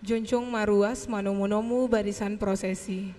Jonjong maruas manomu barisan prosesi.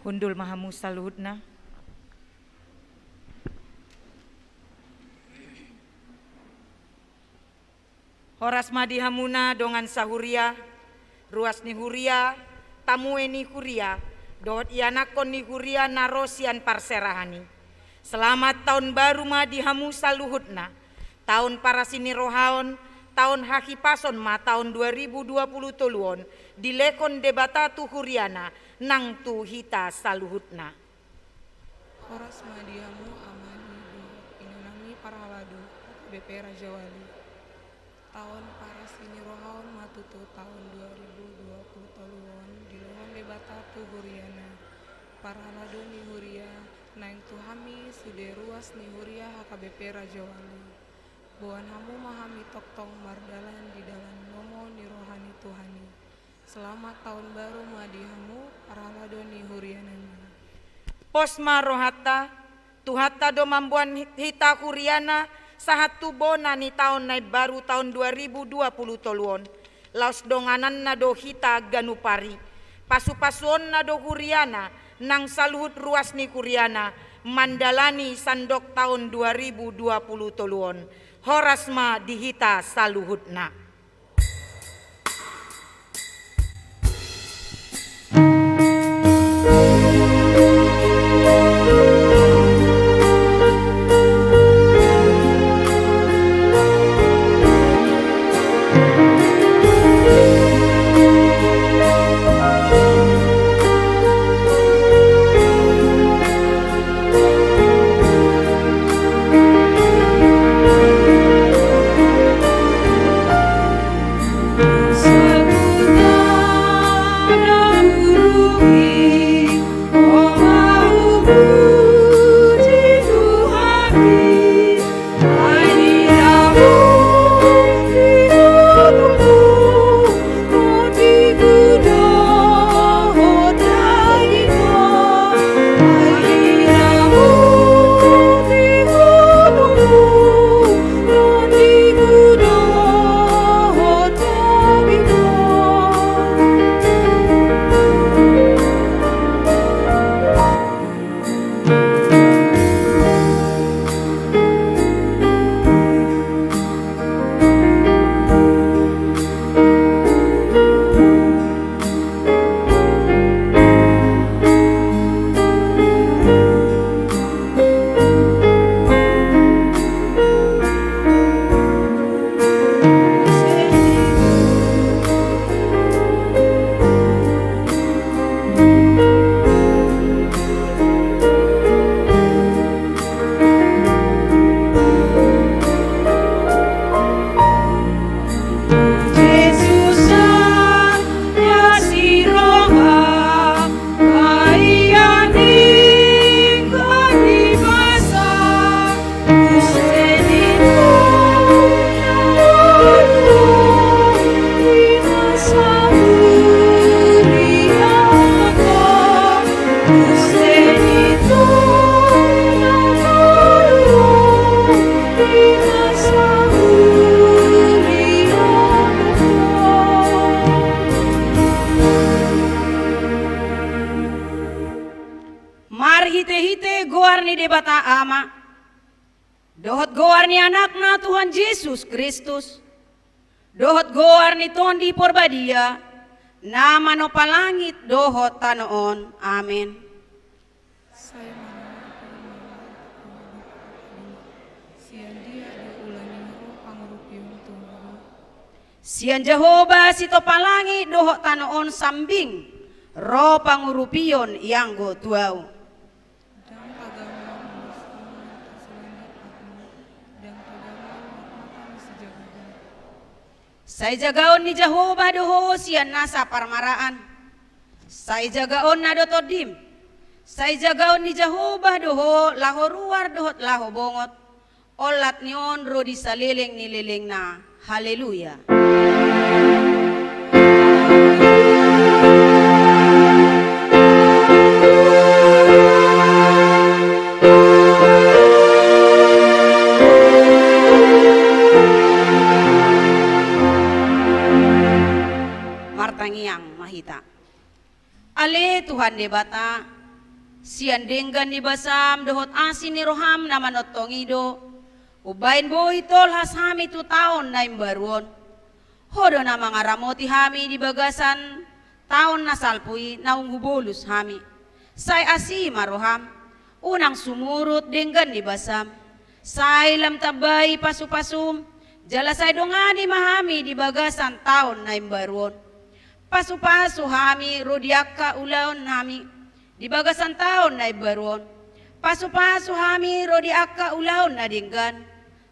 Hundul Mahamu saluhutna. Horas madi hamuna dongan sahuria, ruas ni huria, tamue ni huria, dohot ianakon ni huria narosian parserahani. Selamat tahun baru madi hamu saluhutna, tahun parasini rohaon, tahun hakipason ma tahun 2020 toluon, dilekon debata tu huriana, nang tu hita saluhutna. Horas madiamu amani inunami parhaladu BP Raja Wali. Tahun parasini rohaon matutu tahun 2020 toluon diluhon debata tu huriana. Parhaladu ni huria naing tuhami sude ruas ni huria HKBP Raja Wali. Buan hamu mahami toktong mardalan di dalam nomo ni rohani Tuhani. Selamat tahun baru madihamu paraladoni hurianani. Posma rohata, tuhata do mambuan hita huriana, sahat tubona ni tahun naik baru tahun 2020 toluon. Laos donganan na do hita ganupari. Pasu-pasuon na do huriana, nang saluhut ruas ni huriana, mandalani sandok tahun 2020 toluon. Horasma dihita saluhutna. hite-hite goar ni debata ama. Dohot goar ni anakna Tuhan Yesus Kristus. Dohot goar ni Tuhan di porbadia. Nama no palangit dohot tanoon. Amin. Saya sian dia diulangi roh pangurupium Tuhan. Sian Jehovah sito palangit dohot tanoon sambing. Roh pangurupion yang go tuau. Dan tagaman dan tagaman mata sejagaun. Saya jagaon ni Jehovah doho sian nasa parmaraan. Saya jagaon na dotodim. Saya jagaon ni Jehovah doho laho ruar dohot laho bongot. Olat nion ro di salileng ni lileng na. Haleluya. Martangiang mahita. Ale Tuhan debata. Sian denggan ni basam dohot asin ni roham na manotongido. Ubain boy tol hashami tu taon na imbaruon. Hodo na mga ramoti hami di bagasan taon na salpui na unghubolus hami. Say asi maroham. Unang sumurut denggan ni basam. Say lam tabay pasupasum. Jalasay dongani mahami di bagasan taon na imbaruon. Pasu-pasu hami rodiaka ulaon hami di bagasan taon na ibaron. Pasu-pasu hami rodiaka ulaon na dinggan.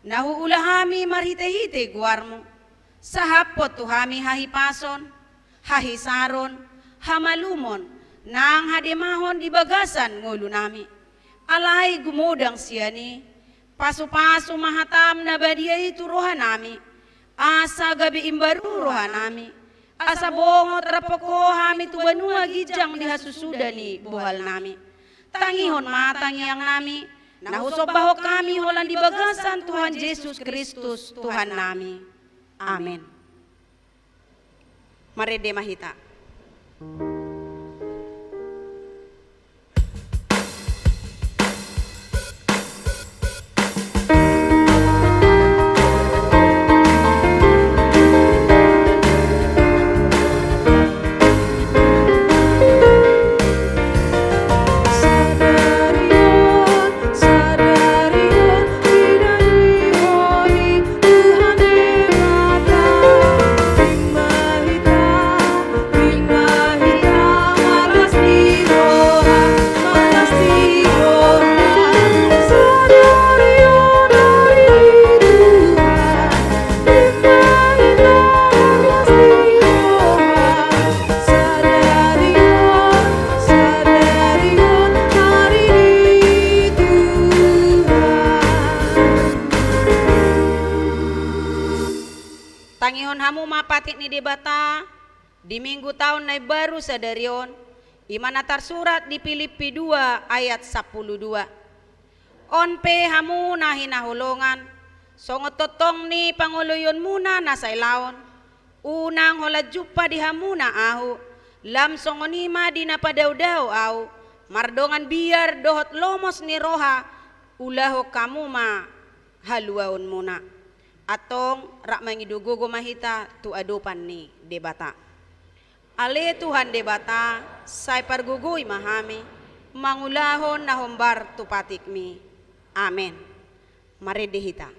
Nahuula hami marhite-hite guarmo. Sahapot tu hami hahipason, hahisaron, hamalumon, nang hademahon di bagasan ngulu nami. Alay gumudang siyani. Pasu-pasu mahatam na badia itu roha nami. Asa gabi imbaru roha nami. Asa bongot rapoko hami tu banua gijang di hasusuda ni buhal nami. Tangihon matangiang nami. Nahusop bahok kami holan di bagasan Tuhan Yesus Kristus Tuhan nami. Amin. Marede mahita. Tangihon hamu mapatik ni debata di minggu tahun na baru sadarion imana tarsurat di Filipi 2 ayat 12. Onpe hamu nahi nahulongan songot totong ni panguluyon muna na sailaon unang hola jupa di hamu na ahu lam songonima di napadaw-daw au mardongan biar dohot lomos ni roha ulaho kamu ma haluaon muna. Atong rak mangidugugo mahita tu adupan ni debata. Ale Tuhan debata say pargugoy mahami mangulahon na hombar tu patikmi. Amen. Maredehita.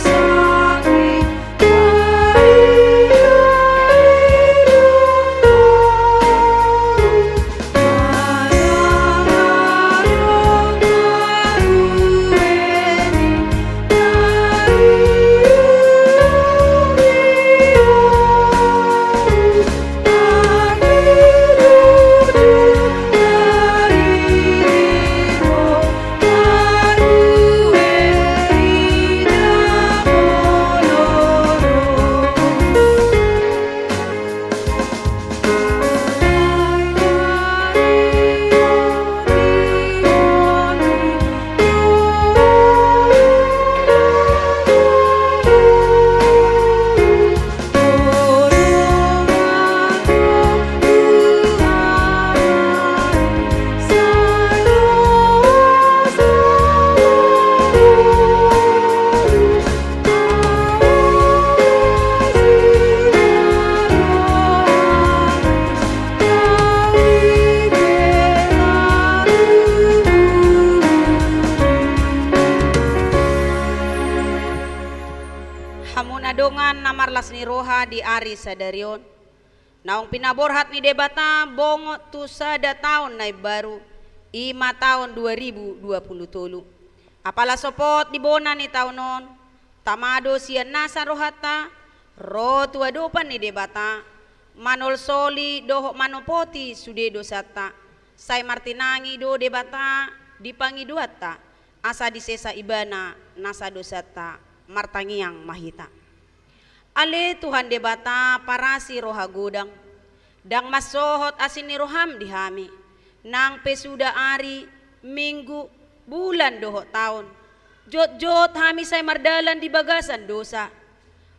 Sakri, ni roha di ari sadarion. Naong pinaborhat ni debata bongot tu sada taon na baru 5 tahun 2020 tulu. Apala sopot di bona ni taonon tamado siya nasa rohata ro tua dopan ni debata manol soli doho manopoti sude dosata say martinangi do debata dipangi duata asa disesa ibana nasa dosata martangiang mahita. Ale Tuhan debata parasi roha godang dang masohot asin ni roham dihami nang pesuda ari minggu bulan doho tahun jot hami say mardalan di bagasan dosa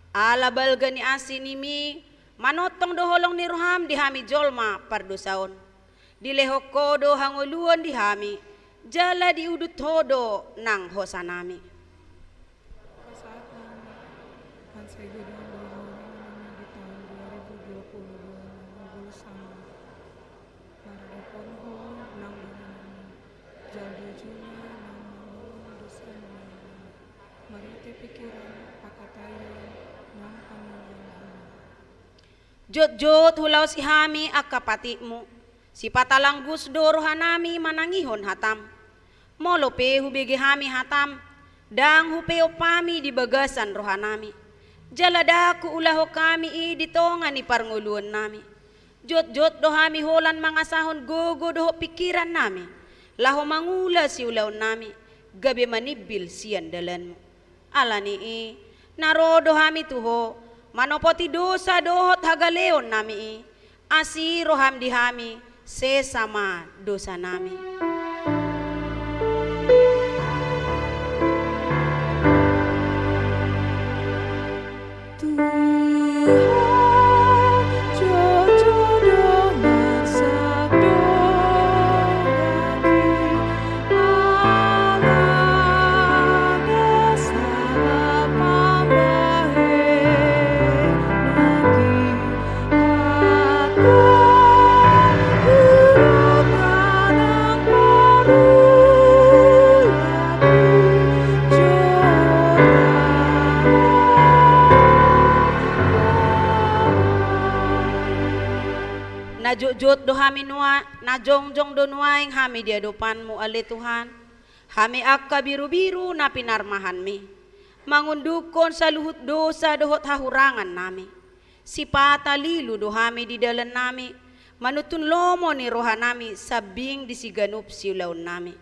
ala balga ni asin nimi manotong doholong ni roham dihami jolma pardosaon dilehok kodo hanguluan dihami jala diudut hodo nang hosanami. Saat kami Hansai Gedang di tahun 2022 nang sama Marada Ponho nang Jaldi Juna nang dosa Marite pikiran pakatayan nang pangalaman. Jot hulaw si hami akapatikmu si patalang gusdo rohanami manangihon hatam molope hubigi hami hatam dang hupeo pami di bagasan rohanami jaladaku ulaho kami i ditongan ni parnguluan nami jot do hami holan mangasahon gogo doho pikiran nami laho mangula si ulaw nami gabi manibil siyan dalanmu alani i narodo hami tuho manopoti dosa dohot hagaleon nami i asi roham di hami sesama dosa nami. Jot do hami nuwa na jongjong do nuaing hami dia dopanmu ale Tuhan hami akka biru-biru na pinarmahan mi mangundukon sa luhut dosa dohot hahurangan nami si patalilu do hami di dalan nami manutun lomo ni roha nami sabing disiganup siulaw nami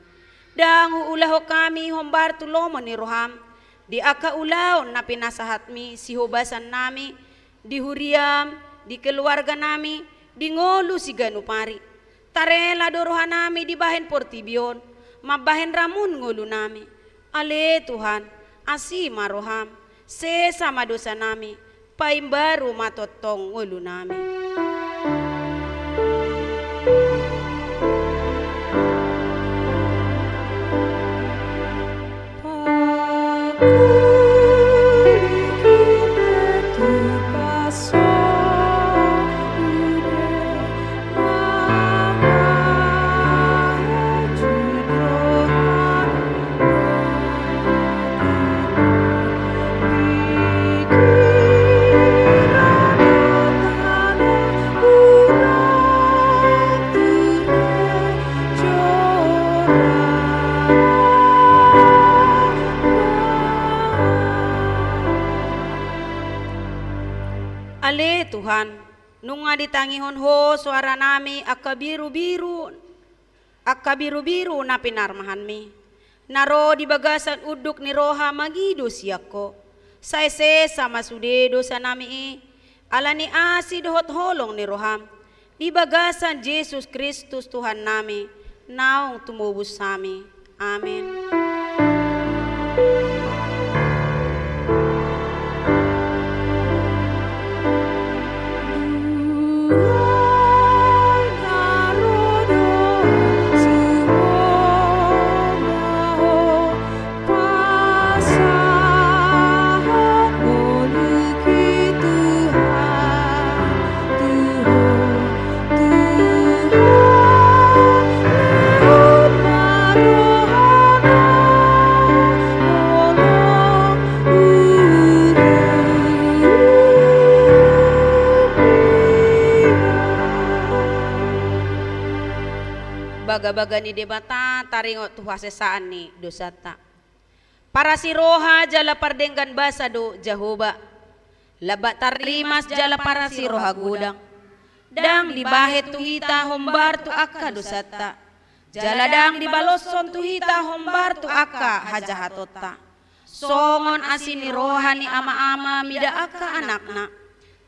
dang huulaho kami hombar tu lomo ni roham di akka ulaw na pinasahat mi si hubasan nami di huriam di keluarga nami di ngolu si ganupari tarela dorohan nami di bahen portibion mabahen ramun ngolu nami ale Tuhan asi maroham sesama dosa nami paimbaru matotong ngolu nami. Ale Tuhan, nunga ditangihon ho suara nami akabiru-biru na pinarmahan mi. Naro di bagasan uduk ni roha magido siyako. Saise sama sude dosa nami i. Alani asi dohot holong ni roham. Di bagasan Yesus Kristus Tuhan nami. Naong tumubus sami. Amin. Oh baga-baga ni debata taringot tu hasesaan ni dosata. Para si roha jala pardenggan basa do Jahoba. Labat tarlimas jala para si roha gudang. Dang libahet tu hita hombar tu akka dosata. Jala dang dibaloson tu hita hombar tu akka hajahatota. Songon asini roha ni ama-ama mida akka anakna.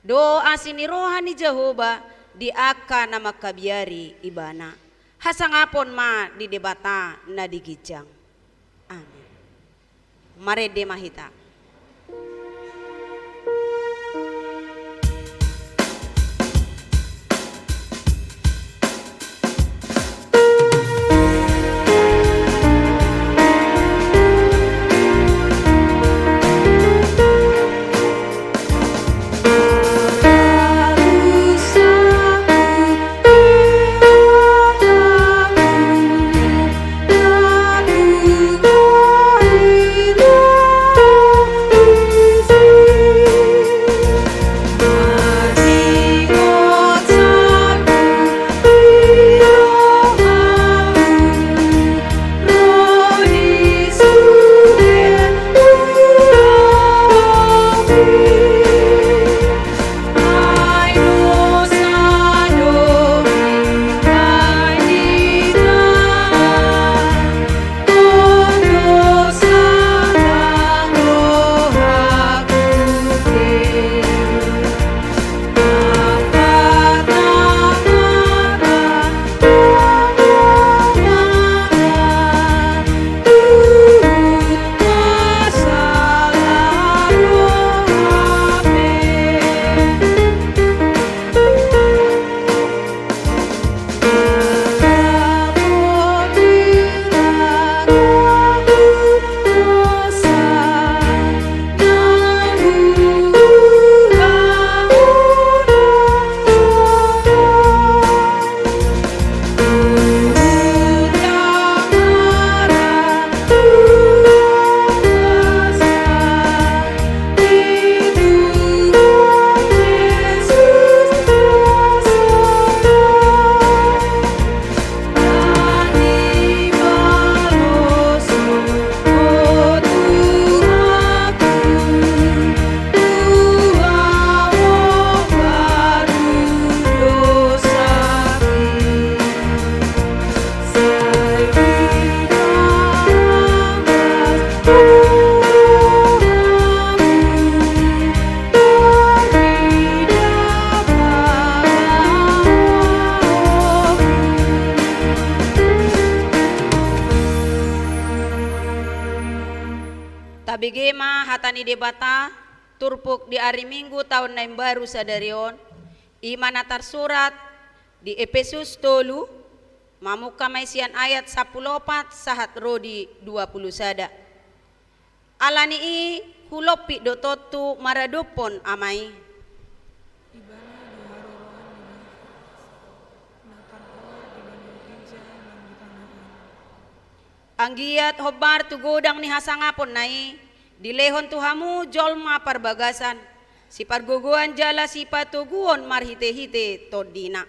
Do asini roha ni Jahoba di akka na makabiari ibana. Hasangapon ma di debata na digijang. Amin. Marede mahita. Tabigema hatani debata turpuk di hari Minggu tahun naim baru sadarion imana tersurat di Efesus 3 mamuka maisian ayat 14 sahat rodi 20 sada. Alani i hulopi dototu maradopon amai. Ibana doharoroan di natarhor di bandung gereja dan di tanah. Anggiat hobar tu godang ni hasangapon nai dilehon tuhamu jolma parbagasan si pargogoan jala si patuguon marhite-hite todina.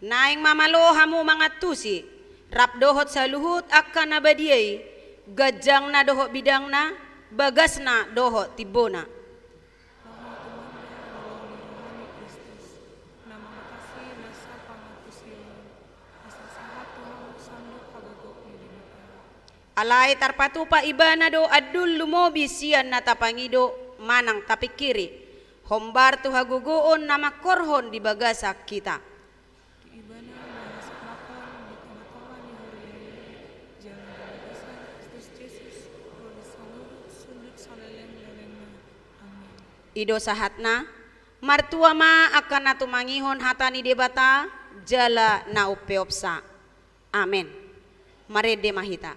Naing mamalo hamu mga tusi rap dohot sa luhut akan nabadiyay gajang na dohot bidang na bagas na dohot tibona. Alay tarpatupa ibana do adul lumobi siyan na tapangido manang tapikiri hombar tu hagugoon na makorhon di bagasak kita. Ido sahatna martua ma akan natumangihon hatani debata jala na upeopsa. Amen. Marede mahita.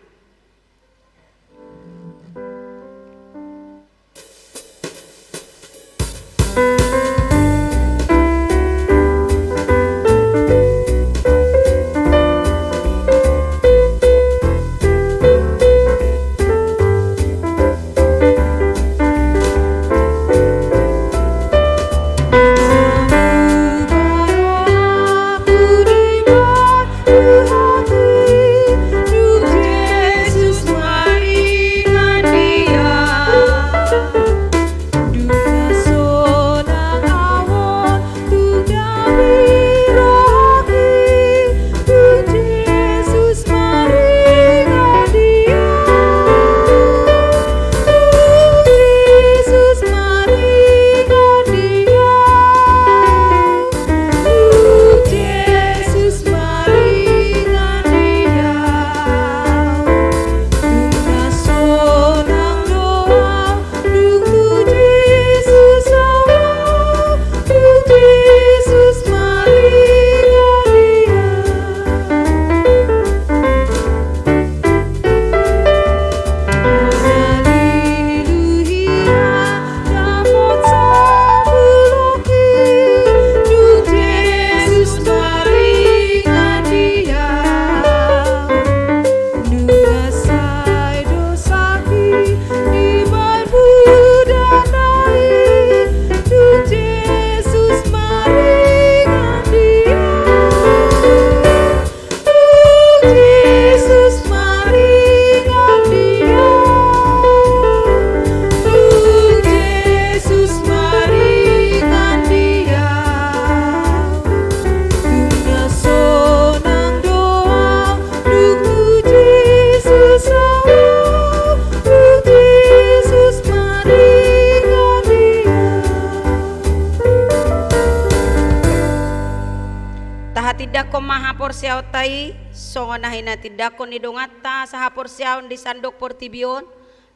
porsiaw tai songonahin na tidakon ni dongata saha porsiaw di sandok portibion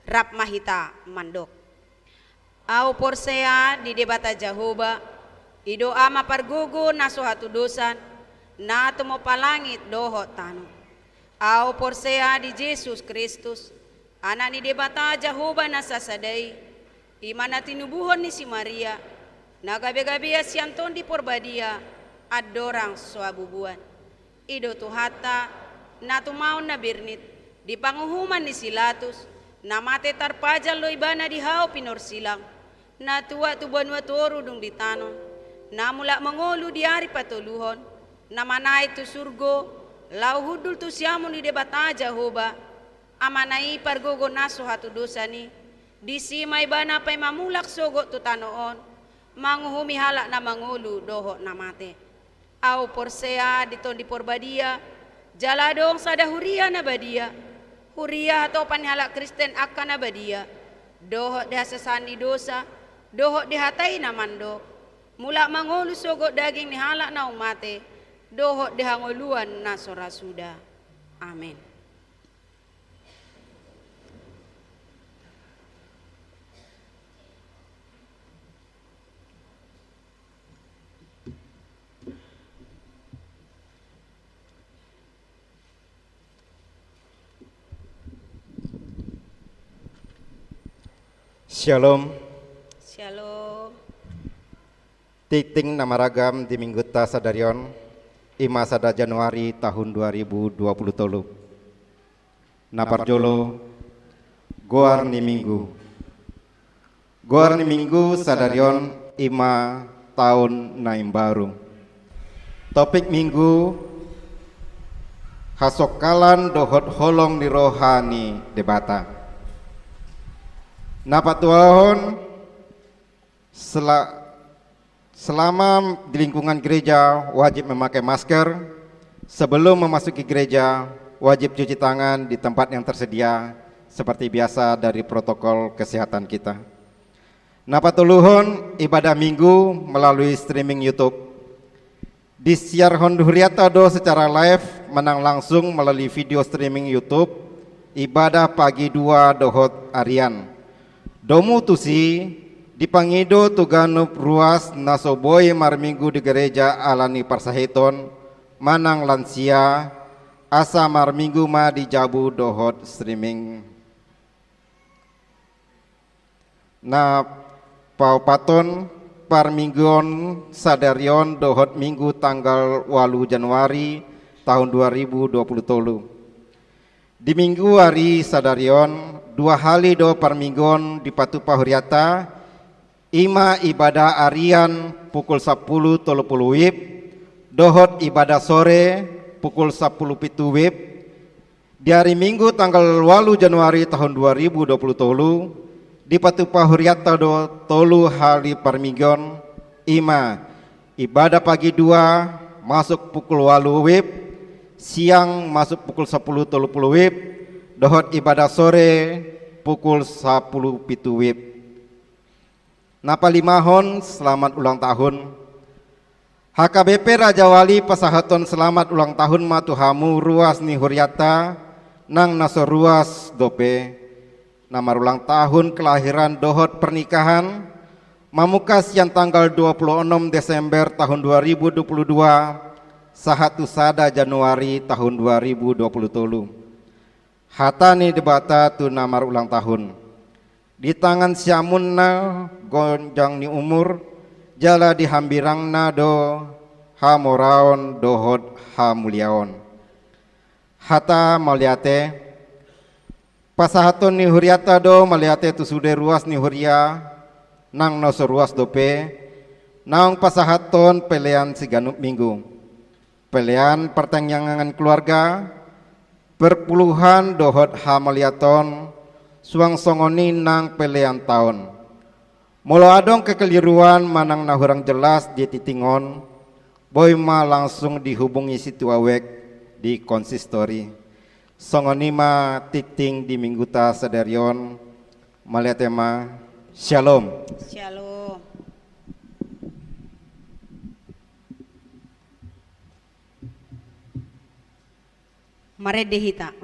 rap mahita mandok. Au porsea di debata Jehovah ido ama pargugo na suhatu dosan na tumo palangit doho tano. Au porsea di Yesus Kristus anak ni debata Jehovah na sasadai imana tinubuhon ni si Maria nagabe-gabe sianton di porbadia adorang suabubuan ido tuhata na tumaon na birnit di panguhuman ni Silatus na mate tarpajal lo ibana di hao pinorsilang na tuwa tuban watoro dung ditanon na mula mangolu di hari patuluhon na manay tu surgo lau hudul tu siamon di debata Jehovah amanai pargogo naso hatu dosa ni di simay bana pay mamulak sogo tu tanoon manguhumi halak na mangulu doho na mate. Au porsea diton di porbadia jaladong sada huria na badia huria atau panhalak Kristen akan na badia doho deha sesani dosa doho dihatai na mando mula mangulu sogo daging ni halak na umate doho deha ngoluan na sorasuda. Amin. Shalom. Shalom. Titing nama ragam di Minggu Ta Sadarion Ima Sada Januari tahun 2020 tolu. Naparjolo Goar ni Minggu. Goar ni Minggu Sadarion Ima tahun naim baru. Topik Minggu Hasokalan dohot holong di rohani debata. Napa tuahon selama di lingkungan gereja wajib memakai masker, sebelum memasuki gereja wajib cuci tangan di tempat yang tersedia seperti biasa dari protokol kesehatan kita. Napa tuluhon ibadah minggu melalui streaming YouTube. Disiar honduriata do secara live menang langsung melalui video streaming YouTube ibadah pagi 2 dohot Arian. Domu tusi dipangido tuganup ruas nasoboy marminggu di gereja alani parsahiton manang lansia asa marminggu ma dijabu dohot streaming. Na paupaton parminggon sadarion dohot minggu tanggal 8 Januari tahun 2020 tolu. Di minggu hari sadarion 2 hari do parminggon di Patu Pahuriata ima ibadah arian pukul 10.30 WIB dohot ibadah sore pukul 10 pitu WIB. Di hari Minggu tanggal 8 Januari tahun 2020 tolu di Patu Pahuriata do tolu hari parminggon ima ibadah pagi 2 masuk pukul 8 WIB siang masuk pukul 10.30 WIB dohot ibadah sore pukul 10 pitu WIB. Napa limahon selamat ulang tahun. HKBP Raja Wali pasahaton selamat ulang tahun matuhamu ruas ni huriata nang naso ruas dope. Nama ulang tahun kelahiran dohot pernikahan mamukas yang tanggal 26 Desember tahun 2022 sahatu sada Januari tahun 2020 tolu. Hatani debata tu namar ulang tahun. Di tangan siamunna gonjang ni umur jala dihambirangna do hamoraon dohot hamuliaon. Hata maliate pasahaton ni huriata do maliate tu sude ruas ni huria nang noso ruas dope naong pasahaton pelean siganup minggu. Pelean pertanyaan keluarga perpuluhan dohot hamaliaton suang songoni nang pelean tahun. Molo adong kekeliruan manang nahurang jelas di titingon, boy ma langsung dihubungi situ awek di konsistori. Songoni ma titing di Minggu Ta Sadarion maliatema Shalom. Shalom. Marede hita.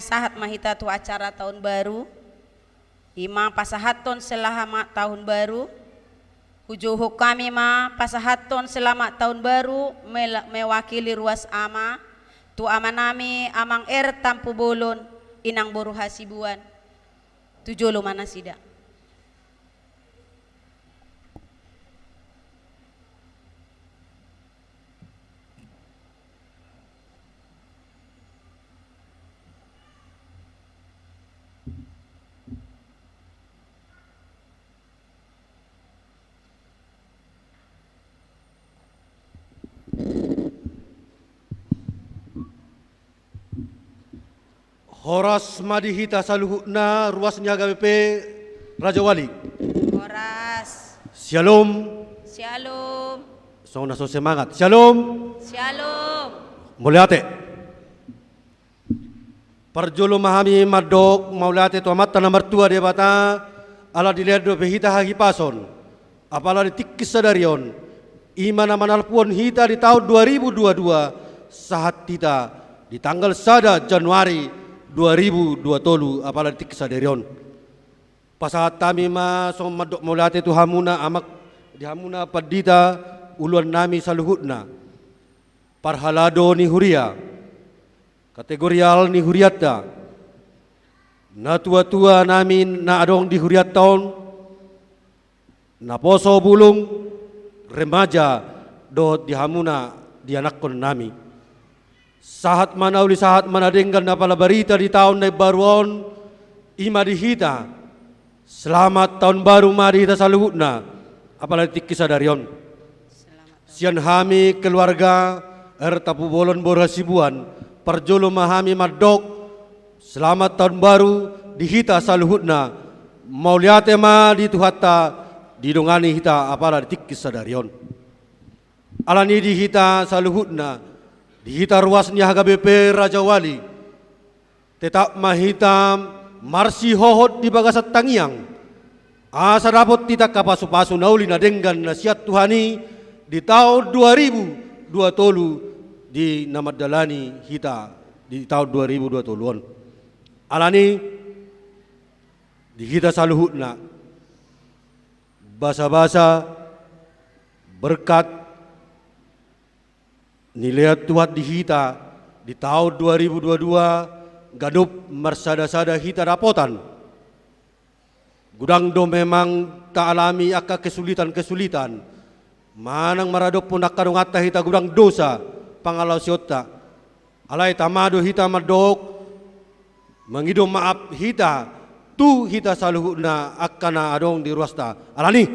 Sahat mahita tu acara tahun baru, ima pasahaton selamat tahun baru, hujuhuk kami ma pasahaton selamat tahun baru mewakili ruas ama, tu ama nami amang tampu bolon, inang boru hasibuan, tujolo mana sida. Horas madihita saluhutna ruas niaga BP Raja Wali. Horas. Shalom. Shalom. Sona so semangat. Shalom. Shalom. Mulyate. Parjolo mahami madok maulate tu amat tanah mertua dia bata ala dilihat do hita hagi pason. Apala ditikis sadarion. Imana manalpuan hita di tahun 2022 saat kita di tanggal 1 Januari 2023 apalagi kisaderion pasahat kami ma so madok mulate tu hamuna amak di hamuna padita uluan nami saluhutna parhalado ni huria kategorial ni huriata na tua-tua nami na adong di huriat tahun na poso bulung remaja do di hamuna di anakon nami. Sahat mana uli sahat mana denggan na pala barita di tahun na baruon ima dihita. Selamat tahun baru madihita saluhutna apalagi kisadarion. Sian hami keluarga tapu bolon borhasibuan parjolo mahami madok selamat tahun baru dihita saluhutna mauliate ma dituhatta didongani hita apalagi kisadarion. Alani dihita saluhutna dihita ruasnya haga BP Raja Wali tetap mahitam marsi hohot di bagasat tangiang asa dapat kita kapasu-pasu nauli na denggan nasihat Tuhani di tahun 2023 di namadalani hita di tahun 2023 alani di hita saluhutna basa-basa berkat nilai tuat di hita di tahun 2022 gadup mersada-sada hita rapotan. Gudang do memang ta alami aka kesulitan-kesulitan. Manang maradop pun akadong atta hita gudang dosa pangalaw siota. Alay tamado hita madok mangidom maaf hita tu hita saluhu na akana adong di ruasta. Alani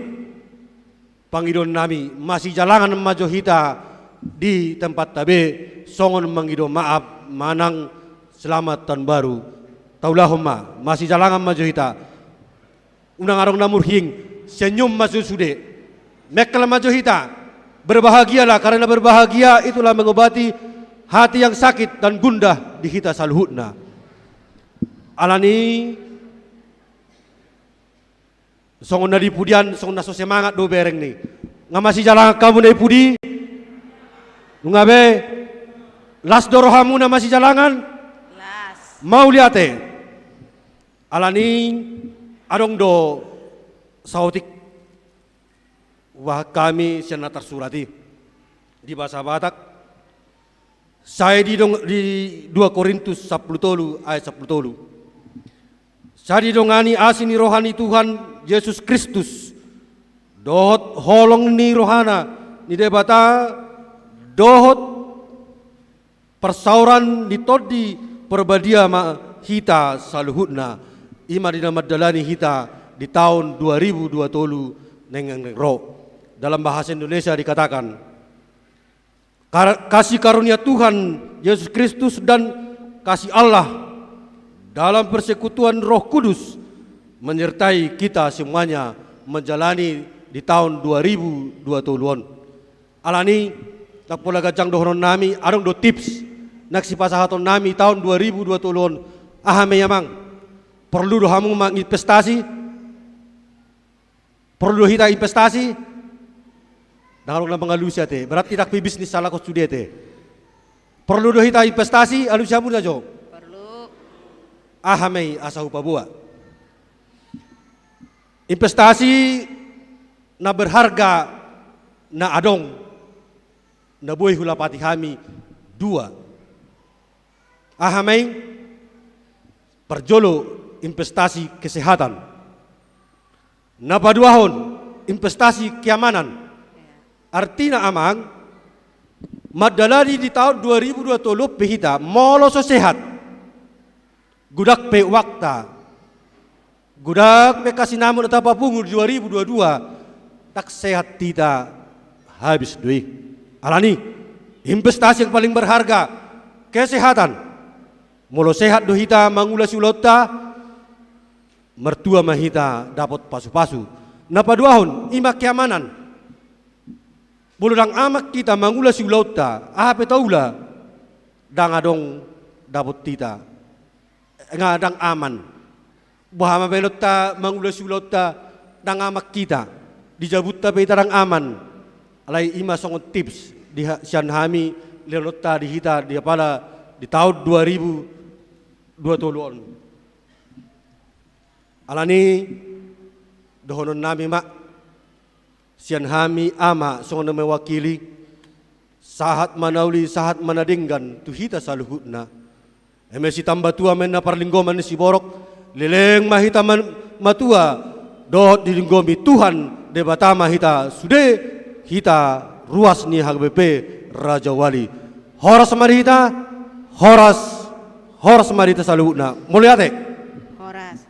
pangidon nami masih jalangan majo hita di tempat tabe songon mangidom maaf manang selamat tahun baru. Taulahumma masih jalangan maju hita. Unang arong namur hing senyum maju sude. Mekala maju hita. Berbahagialah karena berbahagia itulah mengobati hati yang sakit dan gundah di hita saluhutna. Alani songon nadi pudian songon naso semangat do bereng nih. Nga masih jalangan kamu nai pudi. Ngabe las dorohamu na masih jalangan. Las. Mau liate. Alani adong do sautik wah kami siana tersurati di bahasa Batak. Saya di 2 Korintus 10 ayat 10. Saya didongani asini rohani Tuhan Yesus Kristus. Dohot holong ni rohana ni debata dohot persauran ditodi perbadia ma hita saluhutna. Ima dina madalani hita di tahun 2020 neng ro. Dalam bahasa Indonesia dikatakan kasih karunia Tuhan Yesus Kristus dan kasih Allah dalam persekutuan Roh Kudus menyertai kita semuanya menjalani di tahun 2020. Alani tak pola gajang dohonon nami adong do tips naksi pasahaton nami tahun 2020. Ahame yamang perlu dohamu menginvestasi, perlu hita investasi. Dangarong lang pangalusya te, berat tidak pi bisnis salah ko studi te. Perlu do hita investasi, alusya mo na jo. Perlu. Ahamay asahu pabua. Investasi na berharga na adong na buhay hulapati kami 2. Ahamay perjolo investasi kesehatan. Napaduahon investasi keamanan. Artinya amang madalani di tahun 2020 pehita molo so sehat. Gudak pe wakta. Gudak pe kasih namun atapa pungur 2022 tak sehat tidak habis duit. Alani investasi yang paling berharga kesehatan. Molo sehat do hita mangulas ulota mertua mahita dapat pasu-pasu. Napaduahon ima keamanan. Bulurang amak kita mangulas ulota apa taula dang adong dapat tita ngadang aman. Bahama belota mangulas ulota dang amak kita dijabut tapi tarang aman. Alai ima songon tips di sian hami lelota di hita di pala di tahun 2020. Alani dohonon nami mak sian hami ama songon mewakili sahat manauli sahat manadinggan tu hita saluhutna. Emesi tambah tua men na parlinggoman si borok leleng mahita matua dohot dilinggomi Tuhan debatama hita sude hita ruas ni HGBP Raja Wali. Horas mari hita horas mari hita saluhutna. Mulyate. Horas.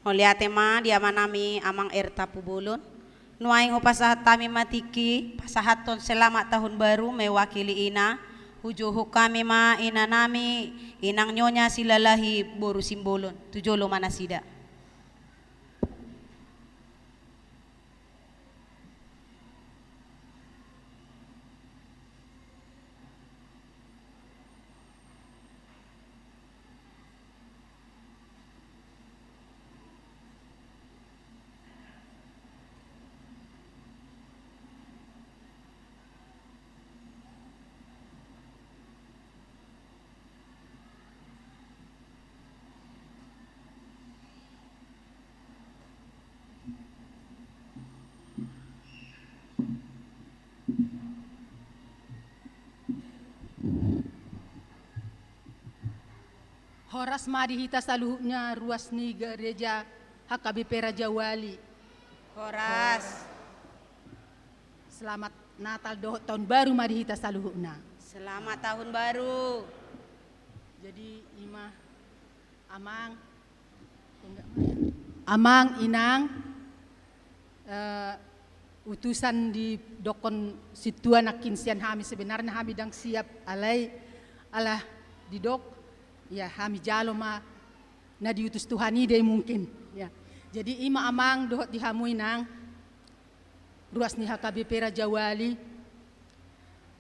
Mulyate ma dia manami amang erta pubulon. Nuaing pasahat tami matiki pasahaton selamat tahun baru mewakili ina. Hujuhu kami ma ina nami inang nyonya silalahi boru simbolon tujolo manasida. Horas madi hita saluhnya ruas ni gereja HKBP Raja Wali. Horas. Selamat Natal dohot tahun baru madihita saluhuna. Selamat tahun baru. Jadi imah amang amang inang utusan di dokon situan akinsian hami sebenarnya hami dang siap alai alah di dok ya hami jalo ma na diutus Tuhan ide mungkin ya. Jadi ima amang dohot dihamui nang ruas ni HKBP Raja Wali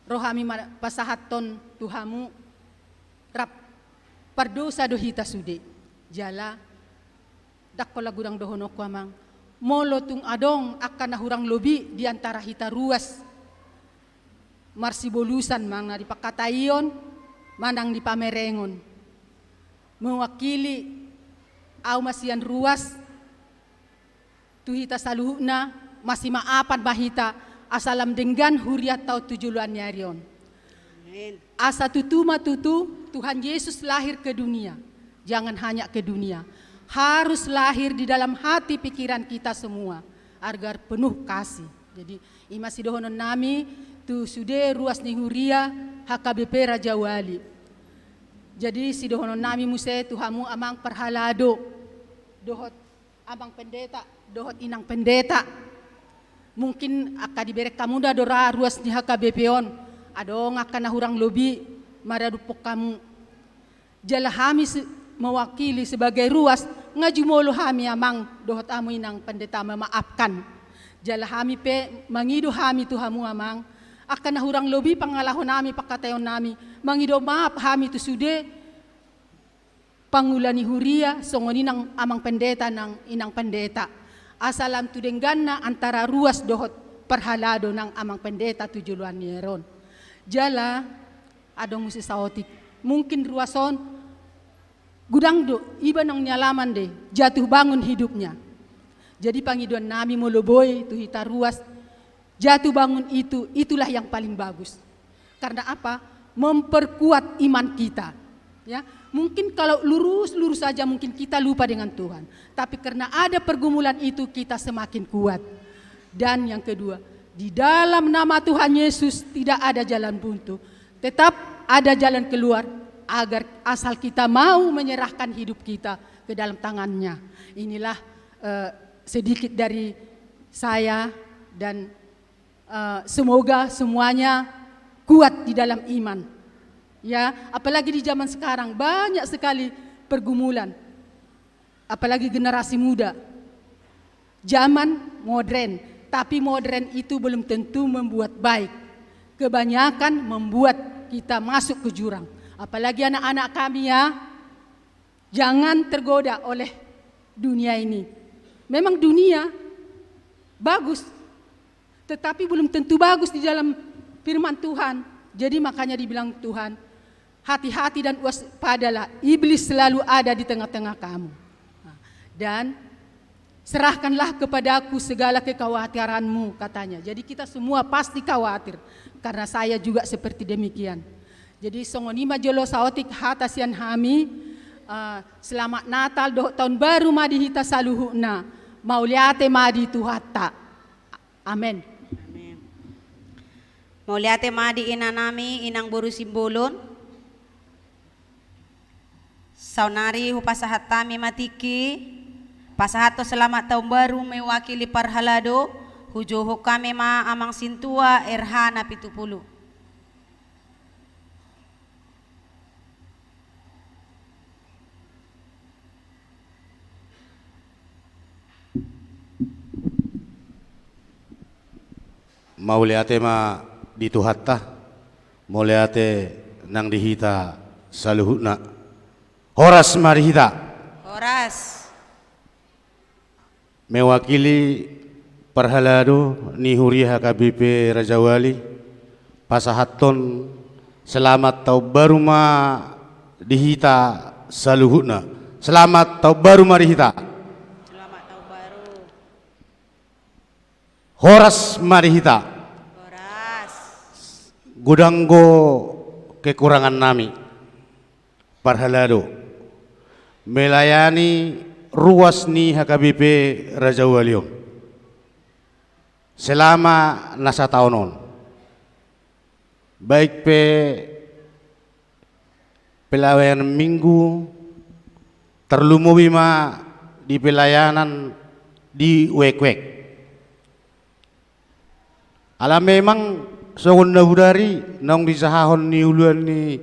rohami pasahaton Tuhamu rap pardosa dohita sude jala dakkola gudang dohono ko amang molo tung adong akan nahurang lobi di antara hita ruas marsibolusan mang na dipakatayon manang di pamerengon mewakili au masian ruas tu hita saluhna masih maapan bahita asalam denggan huriat tau tujuluan nyarion. Asa tutuma tutu Tuhan Yesus lahir ke dunia. Jangan hanya ke dunia, harus lahir di dalam hati pikiran kita semua agar penuh kasih. Jadi imasi dohonon nami tu sude ruas ni huria HKBP Raja Wali. Jadi si dohonon nami muse Tuhamu amang perhalado dohot abang pendeta dohot inang pendeta. Mungkin akan diberek kamu dah dora ruas ni HKBP on adong akan nahurang lobi maradupok kamu jala hami mewakili sebagai ruas ngajumolo hami amang dohot amu inang pendeta memaafkan jala hami pe mangido hami Tuhamu amang akan nahurang lobi pangalahon nami pakatayon nami mangido maaf hami tu sude pangulani huria songoninang amang pendeta nang inang pendeta asalam tudengganna antara ruas dohot perhalado ng amang pendeta tujuluan nieron. Jala adong musi saotik. Mungkin ruason gudang do iba nang nyalaman de jatuh bangun hidupnya. Jadi pangiduan nami moloboy tu hita ruas jatuh bangun itulah yang paling bagus. Karena apa? Memperkuat iman kita. Ya, mungkin kalau lurus saja mungkin kita lupa dengan Tuhan. Tapi karena ada pergumulan itu kita semakin kuat. Dan yang kedua, di dalam nama Tuhan Yesus tidak ada jalan buntu. Tetap ada jalan keluar agar asal kita mau menyerahkan hidup kita ke dalam tangannya. Inilah sedikit dari saya dan semoga semuanya kuat di dalam iman. Ya, apalagi di zaman sekarang banyak sekali pergumulan. Apalagi generasi muda. Zaman modern, tapi modern itu belum tentu membuat baik. Kebanyakan membuat kita masuk ke jurang. Apalagi anak-anak kami ya, jangan tergoda oleh dunia ini. Memang dunia bagus, tetapi belum tentu bagus di dalam firman Tuhan. Jadi makanya dibilang Tuhan, hati-hati dan waspadalah, iblis selalu ada di tengah-tengah kamu. Dan serahkanlah kepadaku segala kekhawatiranmu, katanya. Jadi kita semua pasti khawatir, karena saya juga seperti demikian. Jadi songonima jolo saotik hatasian hami, selamat Natal doh tahun baru madihita saluhuna, mauliate madi tuhatta. Amin. Mauliate madi inanami inang boru simbolon. Saunari hupasahat tami matiki. Pasahato selamat tahun baru mewakili parhalado. Hujoho kami ma amang sintua erhana 70. Mauliate ma dituhatta, mauliate nang dihita saluhuna. Horas marihita. Horas. Mewakili parhalado ni huriah HKBP Raja Wali. Pasahaton selamat tahun baru ma dihita saluhuna. Selamat tahun baru ma dihita. Selamat tahun baru. Horas marihita. Horas. Gudanggo kekurangan nami parhalado melayani ruas ni HKBP Raja Waliom selama nasa taonon baik pelayanan minggu terlumuwi ma di pelayanan di wek-wek alam memang sogon nahudari nong di sahahon ni uluan ni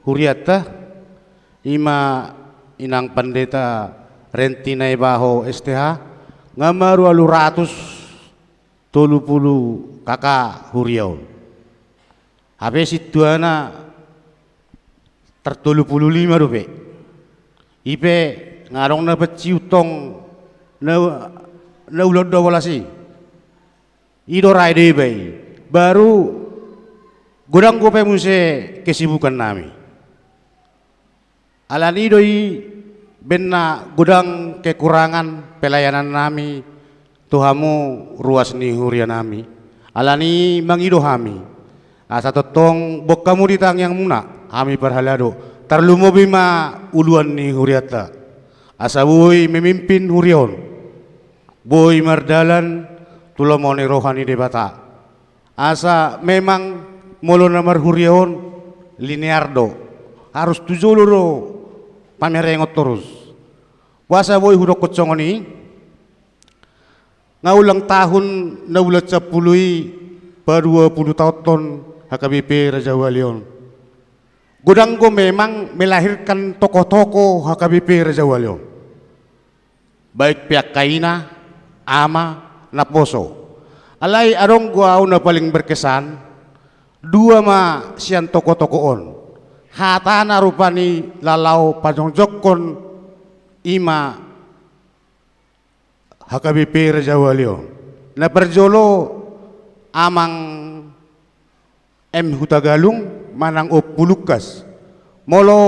huriata ima inang pendeta Rentina Ibaho STH ngamaru alu ratus 30 kakak huriau habis itu ana tertulu 55 rupiah ipe ngarong na peciutong na ulod dawalasi idorai debay baru gudang gope muse kesibukan nami alani doi benna gudang kekurangan pelayanan nami tuhamu ruas ni huria nami alani mangido hami asa totong bok kamu ditang yang muna kami perhalado terlumo bima uluan ni huriata asa boy memimpin hurion boy mardalan tulomoni rohani debata asa memang molo namar hurion lineardo harus tujuluro pamerengot terus wasa boy hudok kocongoni ngaulang tahun na ulat 10 pa 20 tahun HKBP Raja Walion gudang ko memang melahirkan tokoh-tokoh HKBP Raja Walion baik pihak Kaina, Ama, Naposo alay arong gua na paling berkesan dua ma sian tokoh-tokohon hatana rupani lalau pajongjokon ima HKBP Raja Walion na perjolo amang M Hutagalung manang Opulukas molo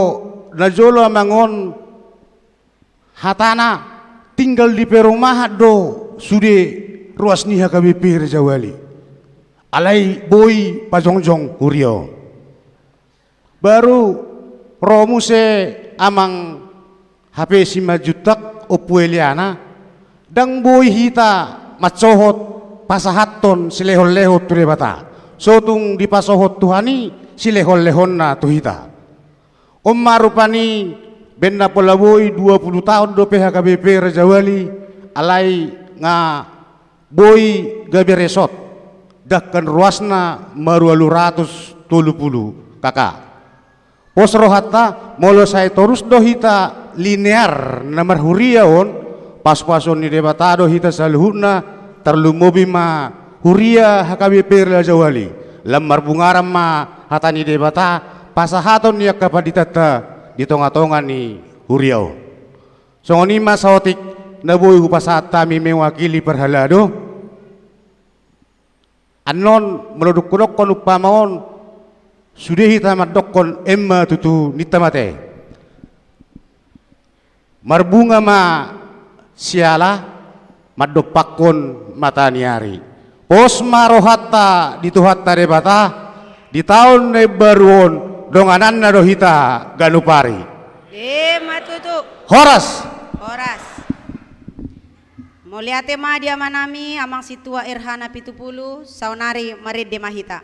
najolo amangon hatana tinggal di perumahan do sude ruas ni HKBP Raja Wali alai boy pajongjong kurio baru romu se amang HP sima jutak opueliana dang boy hita macohot pasahaton silehol-lehot turebata sotung di pasohot tuhani silehol-lehon na tuhita marupani benda pola boy 20 tahun do HKBP Raja Wali alai nga boy gabi resort dakkan ruasna marualu ratus 30 kakak posro hatta molo saya terus do hita linear namar huriaon pas-pason ni debatado hita saluhuna terlumobi ma huria HKBP Raja Wali lamar bungaram ma hatani debata pasahaton niya kapaditata di tonga-tonga ni huriao songoni ma saotik naboy hupasata mi mewakili perhalado anon meloduk-kodok kon upamaon sudah hita madokon emma tutu nitamate marbunga ma siala madopakon mataniari posma rohatta dituhatta debata di tahun baruon donganan na dohita ganupari matutu horas Horas Moliate madia manami amang situa Irhana Pitupulu saunari maride mahita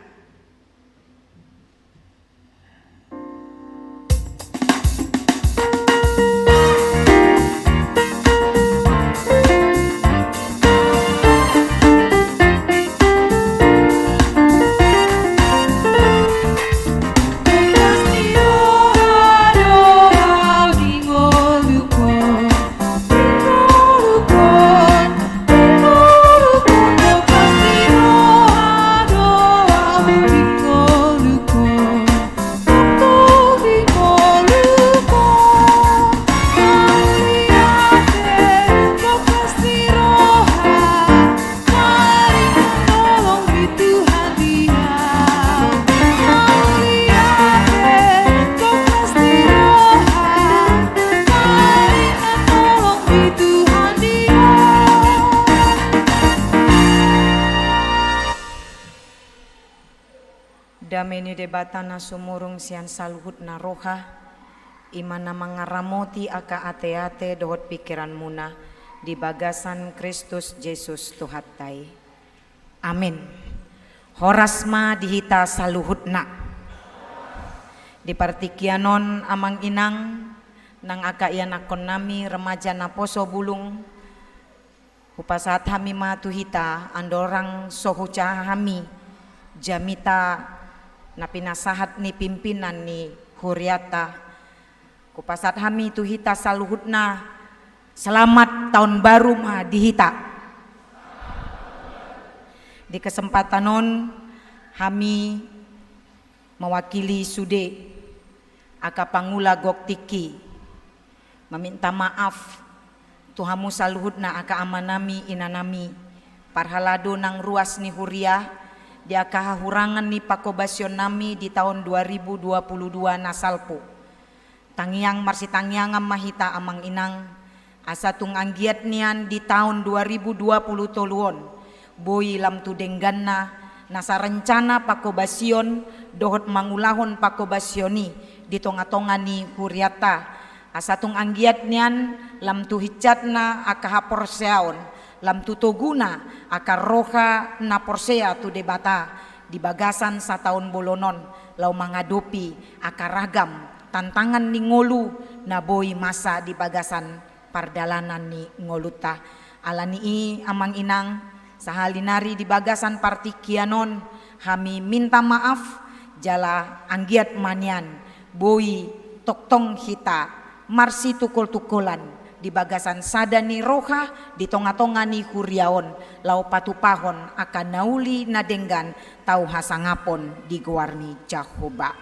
Dameni debata na sumurung sian saluhut na roha imana mangaramoti aka ate-ate dohot pikiran muna di bagasan Kristus Yesus Tuhattai. Amin. Horasma dihita saluhutna. Di partikianon amang inang nang aka ianakon nami remaja na poso bulung upasat hami matuhita andorang sohuca hami jamita na pinasahat ni pimpinan ni Huriata kupasat hami tuhita saluhutna selamat tahun baru ma dihita. Di kesempatan non hami mewakili sude aka pangula goktiki meminta maaf tuhamu saluhutna aka amanami inanami parhalado nang ruas ni Huria di aka hahurangan ni pakobasyon nami di tahun 2022 nasalpo tangiang marsi tangiang mahita amang inang asa tung anggiat nian di tahun 2020 toluon boy lam tudengganna nasa rencana pakobasyon dohot mangulahon pakobasyoni di tonga-tonga ni Huriata asatung anggiat nian lam tu hicatna aka haporseaon lam tu toguna aka roha na porsea tu debata di bagasan sataun bolonon lau mangadopi aka ragam tantangan ni ngolu na boy masa di bagasan pardalanan ni ngoluta alani i amang inang sahalinari di bagasan partikianon hami minta maaf jala anggiat manian boy toktong hita marsi tukul-tukulan di bagasan sadani roha di tonga-tonga ni Huriaon lau patupahon akan nauli nadenggan tau hasangapon di guarni Jahoba.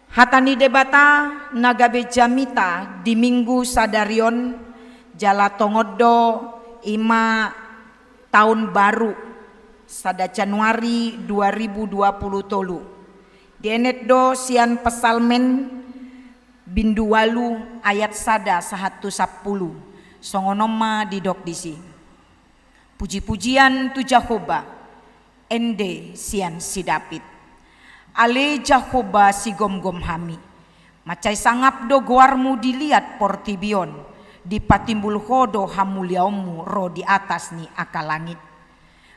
Hatani debata nagabe jamita di minggu sadarion jala tongodo ima tahun baru sada Januari 2020 tolu. Dienet do sian pesalmen bindu walu ayat sada 110 songonoma didok disi puji-pujian tu Jahoba ende sian sidapit ale Jahoba si gom-gom hami macai sangap do guarmu dilihat portibion di patimbul hodo hamuliaumu ro di atas ni aka langit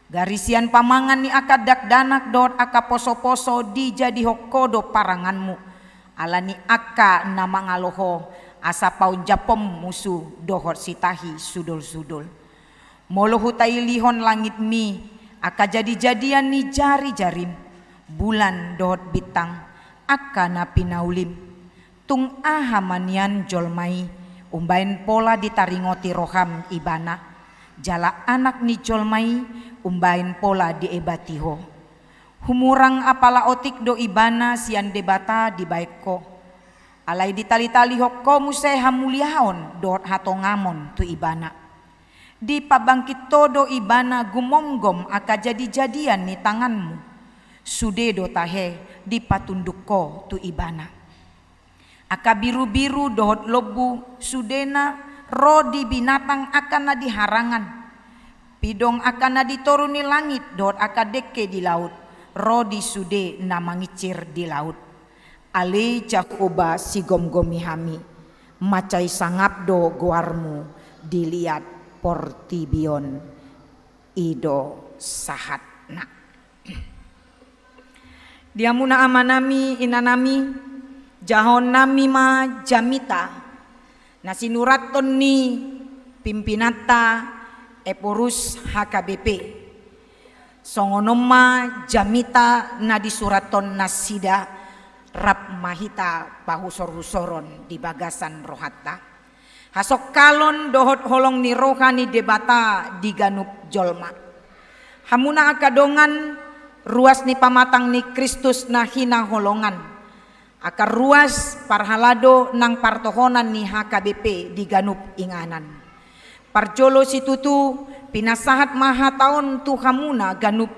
garisian pamangan ni aka dakdanak dot aka poso-poso di jadi hokodo paranganmu alani aka nama ngaloho asa paun japom musuh dohor sitahi sudul-sudul molohu tai lihon langit mi aka jadi-jadian ni jari-jarim bulan dohot bitang aka na pinaulim tung ahamanian jolmai umbain pola ditaringoti roham ibana jala anak ni jolmai umbain pola diebatiho humurang apala otik do ibana sian debata di baikko alai ditali-tali hokko musai hamuliaon dot hatongamon tu ibana di pabangkit todo ibana gumonggom aka jadi-jadian ni tanganmu sude do tahe di patundukko tu ibana aka biru-biru dohot lobu sudena ro di binatang akan na diharangan pidong akan na ditoruni langit dot aka deke di laut Rodi sude na mangicir di laut ale Jahoba si gom-gomi hami macai sangap do guarmu dilihat portibion ido sahatna diamuna amanami inanami jahon nami ma jamita nasinuraton ni pimpinata eporus HKBP songonoma jamita na disuraton nasida rap mahita pahusor-husoron di bagasan rohata hasok kalon dohot holong ni rohani debata di ganup jolma hamuna akadongan ruas ni pamatang ni Kristus na hina holongan akar ruas parhalado nang partohonan ni HKBP di ganup inganan parjolo situtu pinasahat maha tahun tu hamuna ganup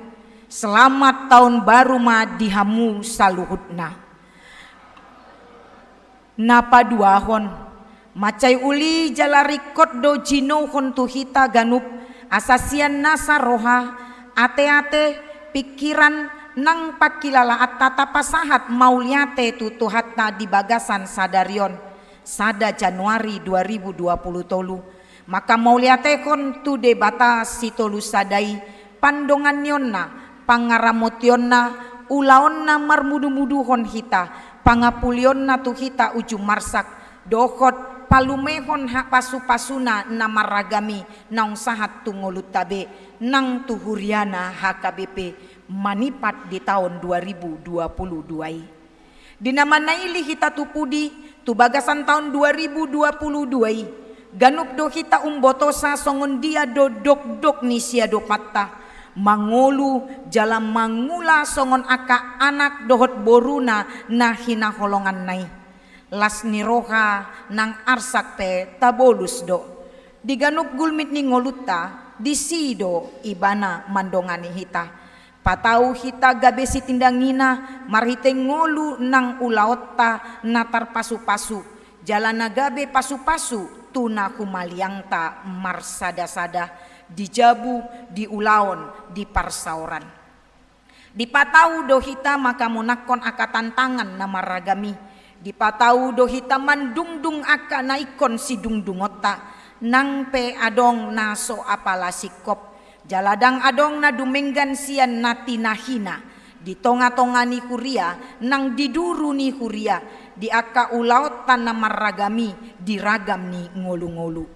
selamat tahun baru ma dihamu saluhutna napa duahon macai uli jalarikot do jino hon tu hita ganup asasian nasa roha ate-ate pikiran nang pakilala at tatapasahat mauliate tutuhatna di bagasan sadarion sada Januari 2020 maka mauliate kon tu debata sitolu sadai pandongan yonna pangaramotion na ulaon na marmudu-muduhon hita pangapulion na tu hita ujung marsak dohot palumehon ha pasu-pasuna na maragami naung sahat tungulut tabe nang tuhuriana HKBP manipat di tahun 2022. Dinamanaili hita tupudi tu bagasan tahun 2022 ganup do hita umbotosa songon dia do dok ni sia do patta mangolu jalan mangula songon aka anak dohot boruna na hina holongan nai las niroha nang arsak te tabolus do diganup gulmit ni ngoluta disido ibana mandongani hita patau hita gabesi tindangina marhite ngolu nang ulaotta natar pasu-pasu jalana gabe pasu-pasu tuna kumaliangta marsada-sada dijabu di ulaon di parsauran di patau do hita maka munakon aka tantangan na maragami di patau do hita mandungdung aka naikon si dungdungota nang pe adong naso apala sikop jaladang adong na dumenggan sian nati nahina di tonga-tonga ni huria nang diduru ni huria di aka ulautan na maragami diragam ni ngolu-ngolu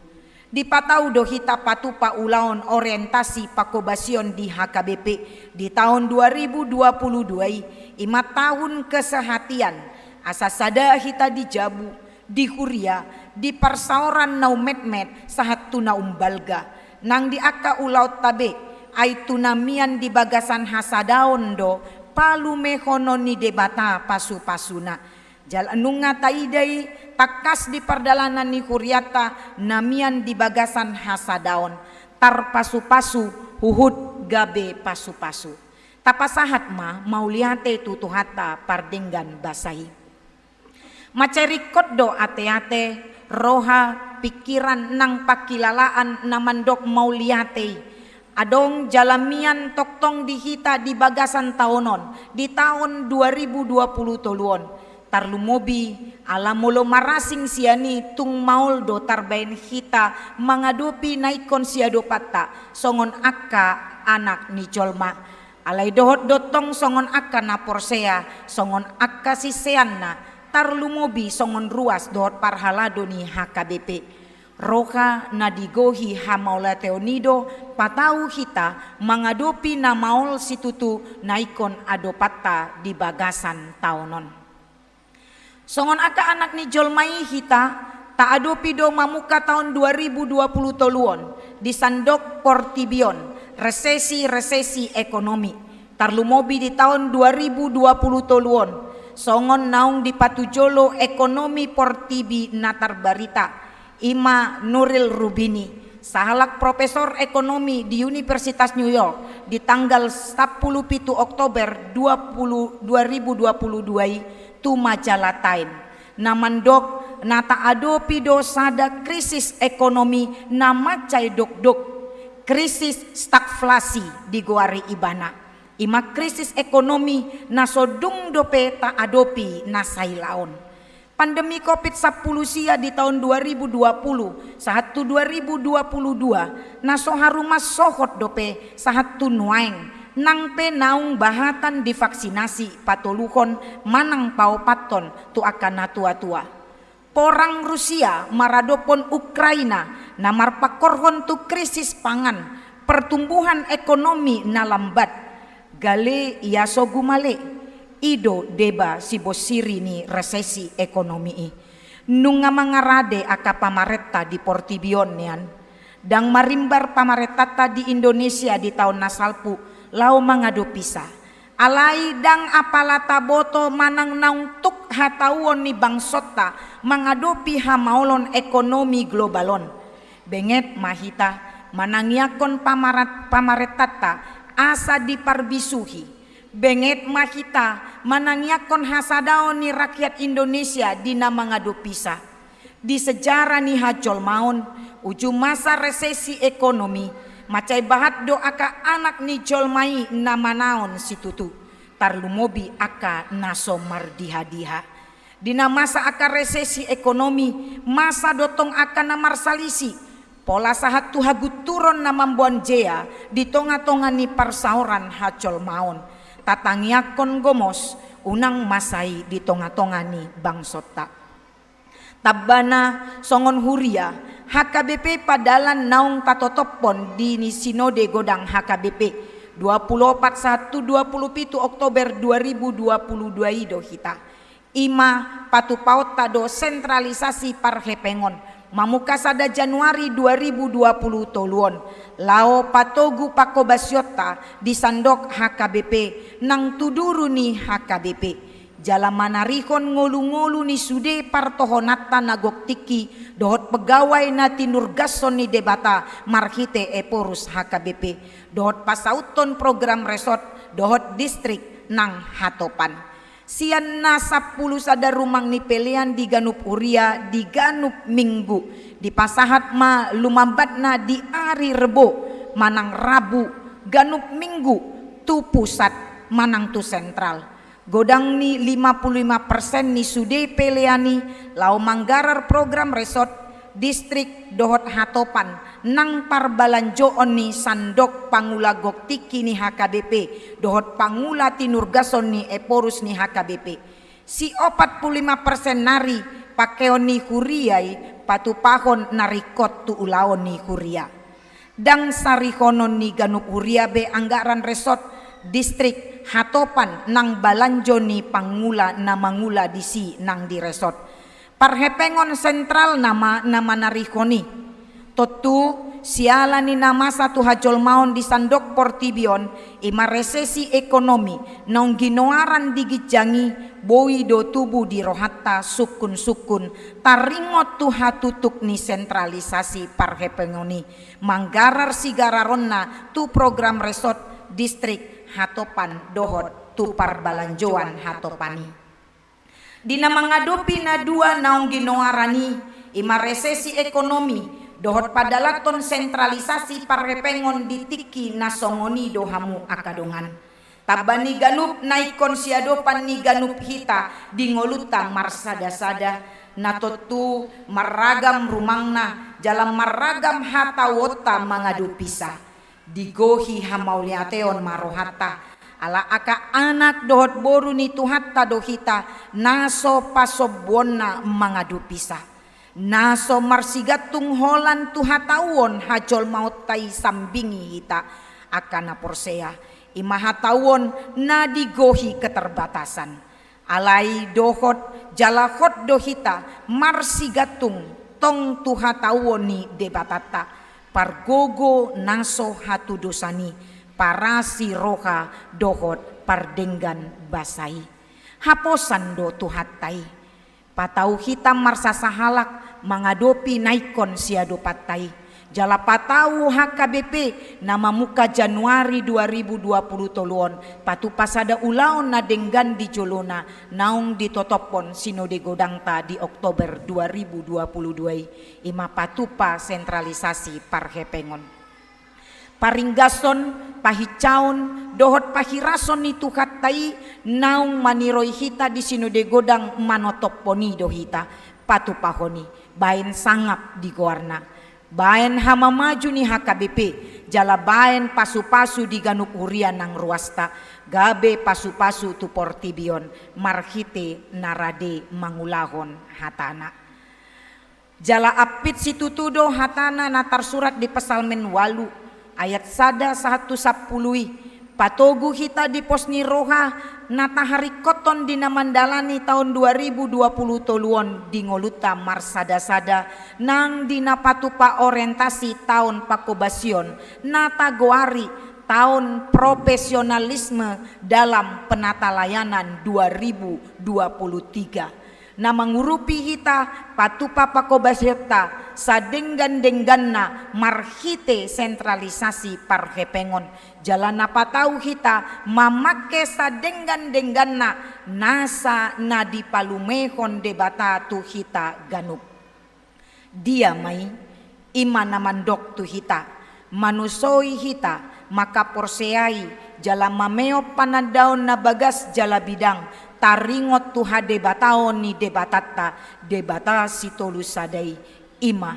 di patau do hita patupa ulaon orientasi pakobasion di HKBP di tahun 2022 5 tahun kesehatian asa sada hita dijabu di huria di persauran naumetmet sahat tuna umbalga nang di aka ulaut tabe ay tunamian di bagasan hasadaon do palumehono ni debata pasu-pasuna jalanunga taidai takas di perdalanan ni huriata namian di bagasan hasadaon tar pasu-pasu huhud gabe pasu-pasu tapasahat ma mauliate tutuhata pardenggan basahi macerikot do ate-ate roha pikiran nang pakilalaan namandok mauliate adong jalamian toktong dihita di bagasan taonon di tahun 2020 toluon tarlumobi alamulo marasing siani tung maul do tarbain hita mangadopi naikon siado patta songon akka anak ni jolma alai dohot dotong songon akka na porsea songon akka siseanna tarlumobi songon ruas dohot parhalado ni HKBP roka nadigohi hamaula teonido patau hita mangadopi na maul situtu naikon adopata di bagasan taonon songon aka anak ni jolmai hita ta adopi do mamuka tahun 2020 toluon di sandok portibion resesi ekonomi tarlumobi di tahun 2020 toluon songon naung di patujolo ekonomi portibi natar barita Ima Nuril Rubini sahalak profesor ekonomi di Universitas New York di tanggal 17 Oktober 2022 tu majalah Time namandok nata adopi do sada krisis ekonomi namacai dok krisis stagflasi di guari ibana ima krisis ekonomi nasodung dope ta adopi nasailaon pandemi COVID-10 sia di tahun 2020 sahatu 2022 naso harumas sohot dope sahatu nuaeng nang pe naung bahatan divaksinasi patoluhon manang paopaton tu akan tua-tua porang Rusia maradopon Ukraina namar pakorhon tu krisis pangan pertumbuhan ekonomi na lambat gale iaso gumale ido deba si bosiri ni resesi ekonomi nunga mangarade aka pamaretta di Portibion nian dang marimbar pamaretata di Indonesia di tahun nasalpu lau mangado pisa alai dang apalata boto manang naung tuk hatauon ni bangsota mangadopi hamaolon ekonomi globalon benget mahita manangiakon pamaretata asa diparbisuhi benget mahita manangiakon hasadaon ni rakyat Indonesia dina mangado pisa di sejarah ni hajol maun ujung masa resesi ekonomi macai bahat do aka anak ni jolmai nama naon situtu tarlumobi aka naso mardiha-diha. Dina masa aka resesi ekonomi, masa dotong aka namarsalisi, pola sahat tuhagu turun na mambuan jea di tonga-tonga ni parsaoran hacol maon. Tatangiakon gomos unang masai di tonga-tonga ni bangsota. Tabbana songon huria HKBP padalan naung tatotopon di sinode godang HKBP 24/1-27 Oktober 2022 ido hita. Ima patupaut tado sentralisasi parhepengon mamuka sada Januari 2020 toluon lao patogu pakobasyota di sandok HKBP nang tuduru ni HKBP jala manarikon ngolu-ngolu ni sude partohonata nagok tiki dohot pegawai na tinurgason ni debata marhite eporus HKBP dohot pasauton program resort dohot distrik nang hatopan. Sian na 10 sada rumang ni pelian di Ganup Uria di Ganup Minggu di pasahat ma lumambat na di ari Rebo manang Rabu Ganup Minggu tu pusat manang tu sentral godang ni 55% ni sude peliani lau manggarar program resort distrik dohot hatopan nang parbalanjoon ni sandok pangula goktiki ni HKBP dohot pangula tinurgason ni eporus ni HKBP si 45% nari pakeon ni huriai patupahon narikot tu ulaon ni huria dang sarikonon ni Ganup Huria be anggaran resort distrik hatopan nang balanjo ni pangula na mangula disi nang di resort parhepengon sentral nama narikoni totu siala ni nama satu hajol maon di sandok portibion ima resesi ekonomi nong ginoaran digijangi boi do tubu di rohatta sukun-sukun taringot tu hatutuk ni sentralisasi parhepengoni manggarar sigararonna tu program resort distrik hatopan dohot tu parbalanjoan hatopani. Dina mengadopi na dua naung ginoarani ima resesi ekonomi dohot padalaton sentralisasi parrepengon ditiki nasongoni dohamu akadongan tabani Ganup naikon siadopan ni Ganup hita di ngoluta marsada-sada natotu maragam rumangna jalan maragam hata wota mangadupisa digohi hamauliateon marohata ala aka anak dohot boru ni tuhatta dohita naso pasobona mangadupisa naso marsigatung holan tuhatawon hajol maut tai sambingi hita akana porsea imahatawon na digohi keterbatasan alai dohot jalahot dohita marsigatung tong tuhatawon ni debatata pargogo naso hatu dosani parasi roha dohot pardenggan basai haposan do tuhatai patau hitam marsa sahalak mangadopi naikon siado patai jala patau HKBP nama muka Januari 2020 toluon patu pasada ulaon na denggan di jolona naung ditotopon sinode godangta di Oktober 2022 ima patupa sentralisasi parhepengon paringgason pahicaon dohot pahirason ni tuhatai naung maniroi hita di sinode godang manotoponi dohita patupahoni bain sangap di goarna bain hama maju ni HKBP jala bain pasu-pasu di Ganup Huria nang ruasta gabe pasu-pasu tu portibion marhite narade mangulahon hatana jala apit situtudo hatana natar surat di pesalmen walu ayat sada 110 patogu hita di posni roha nata hari koton dina mandalani tahun 2020 toluon di ngoluta marsada-sada nang dina patupa orientasi tahun pakobasion nata goari tahun profesionalisme dalam penata layanan 2023 na mengurupi hita patupa pakobasyeta sadenggan-dengganna marhite sentralisasi parhepengon jalan apa tahu hita mamake sadenggan-dengganna nasa nadi palumehon debata tu hita Ganup dia mai imana mandok tu hita manusoi hita maka porseai jala mameo panadaon na bagas jala bidang taringot tuha debataon ni debatatta debata sitolu sadai ima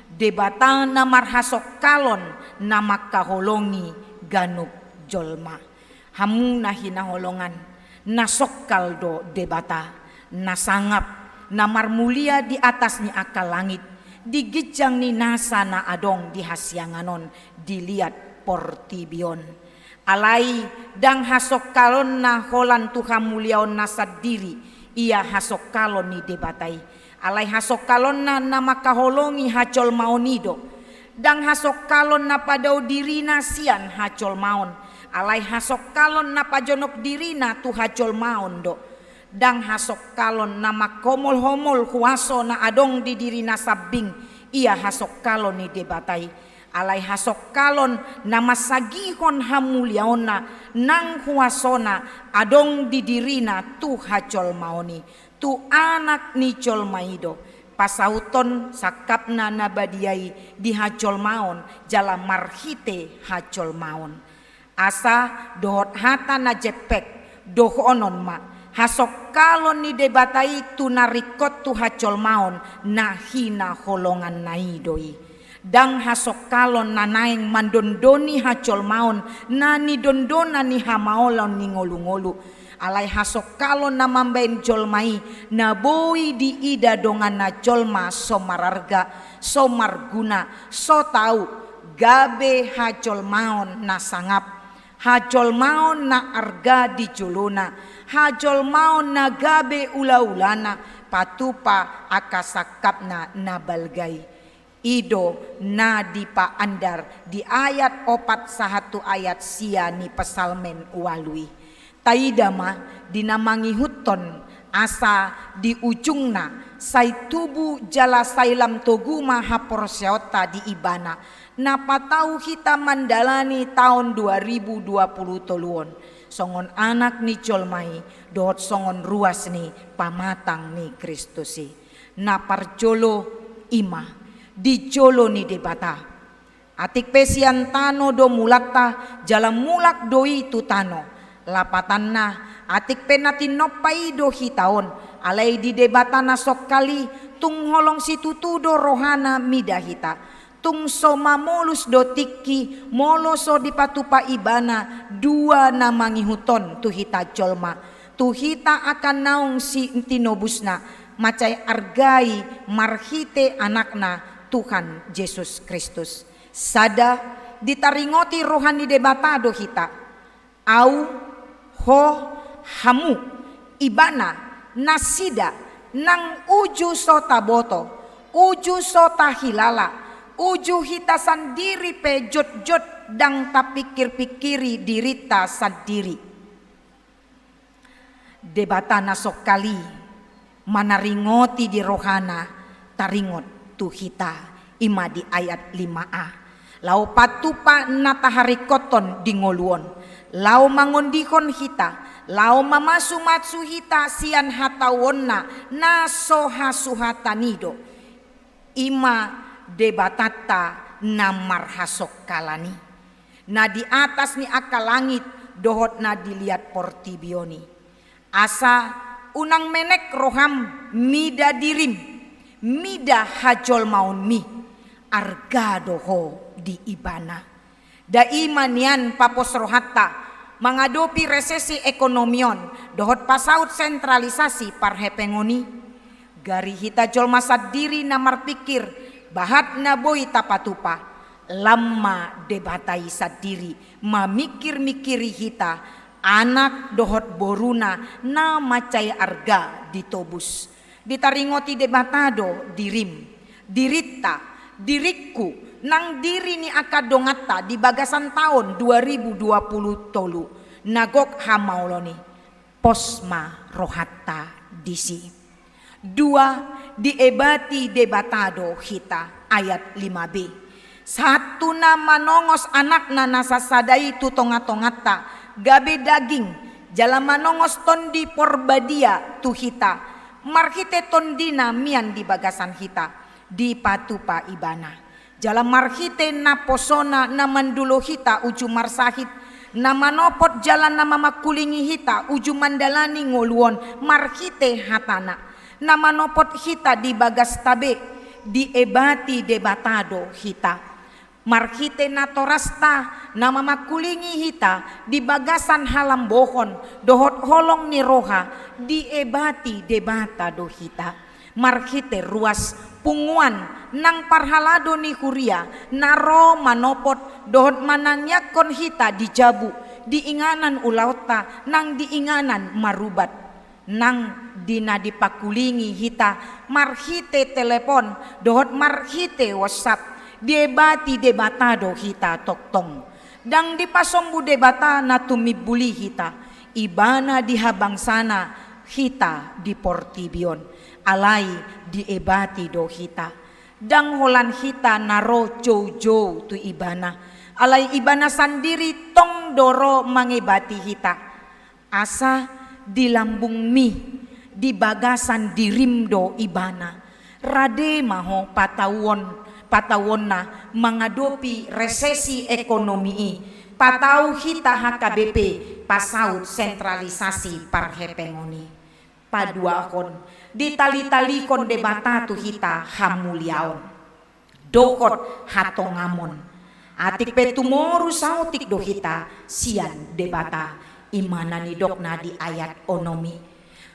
debata na marhasok kalon na makaholongi ganuk jolma hamu na hinaholongan nasokal do debata nasangap na marmulia di atas ni akal langit digijang ni nasa na adong di hasyanganon dilihat portibion alai dang hasok kalon na holan tuha muliaon nasad diri ia hasok kalon ni debatai alai hasok kalon na makaholongi hacol maonido dang hasok kalon na padau diri nasian hacol maon alai hasok kalon na pajonok diri na tu hacol maon do dang hasok kalon na makomol homol kuaso na adong di diri na sabing ia hasok kalon ni debatai alai hasok kalon na masagihon hamuliaon na nang kuasona adong di diri na tu hacol maoni tu anak ni col maido pasauton sakapna nabadiai di hacol maon jala marhite hacol maon asa dohot hata na jepek dohonon ma hasok kalon ni debatai tu narikot tu hacol maon na hina holongan naidoi dang hasok kalon na naing mandondoni hacol maon na ni dondona ni hamaolon ni ngolu-ngolu alai hasok kalon na mambain jolmai na boi di ida dongan na jolma somararga somarguna so tau gabe hacol maon na sangap hajol maon na arga di jolona hajol maon na gabe ula-ulana patupa akasakapna na balgai ido na di pa andar di ayat 41 ayat sia ni pesalmen walui taidama dinamangi huton asa di ujungna sai tubu jala sailam toguma haporsyota di ibana napatau kita mandalani tahun 2020 toluon songon anak ni colmai dohot songon ruas ni pamatang ni Kristusi naparjolo ima di jolo ni debata atik pesian tano do mulata jala mulak doi tutano lapatanna atik penatin nopai do hitaon alai di debata na sok kali tung holong situtu do rohana midahita tung soma molus do tiki moloso di patupa ibana dua namangi huton tuhita jolma tuhita akan naung si tinobusna macai argai marhite anakna Tuhan Yesus Kristus sada ditaringoti rohani debata do hita au ho hamu ibana nasida nang uju sota boto uju sota hilala uju hita sandiri pe jot-jot dang tapikir-pikiri dirita sendiri debata nasok kali manaringoti di rohana taringot tuhita ima di ayat 5a lau patupa natahari koton di ngoluon lau mangondikon hita lau mamasu-matsu hita sian hatawonna naso hasuhatanido ima debatata namar hasok kalani na di atas ni akal langit dohot na dilihat portibioni asa unang menek roham mida dirim mida hajol maun mi arga doho di ibana da imanian papos rohatta mengadopi resesi ekonomion dohot pasaut sentralisasi parhepengoni gari hita jol masad diri namar pikir bahat na boy tapatupa lama debatai sadiri mamikir-mikiri hita anak dohot boruna na macai arga ditobus ditaringoti debatado dirim dirita diriku nang diri ni akadongata di bagasan tahun 2020 tolu nagok hamauloni posma rohatta disi dua diebati debatado hita ayat 5b satu na manongos anak na nasasadai tu tonga-tongata gabe daging jala manongos tondi porbadia tu hita marhite tondina mian di bagasan hita di patupa ibana jala marhite na posona na mandulo hita uju marsahit Nama nopot jalan nama makulingi hita uju mandalani ngoluon marhite hatana. Nama nopot hita di bagas tabe di ebati debatado hita. Marhite natorasta nama makulingi hita di bagasan halam bohon dohot holong ni roha di ebati debatado hita. Marhite ruas punguan nang parhalado ni kuria naro manopot dohot manangyakon hita dijabu diinganan ulauta nang diinganan marubat nang dina dipakulingi hita marhite telepon dohot marhite whatsapp debati debatado hita toktong dang dipasombu debata na tumibuli hita ibana dihabang sana hita di portibion alai di ebati do hita dang holan hita naro jow tu ibana alai ibana sandiri tong doro mangebati hita asa di lambung mi di bagasan dirimdo ibana rade maho patawon na mengadopi resesi ekonomi patau hita HKBP pasaut sentralisasi parhepengoni padua akon ditali-tali kon debata tu hita hamuliaon dokot hatongamon atik petumoru sautik do hita sian debata imana ni dokna di ayat onomi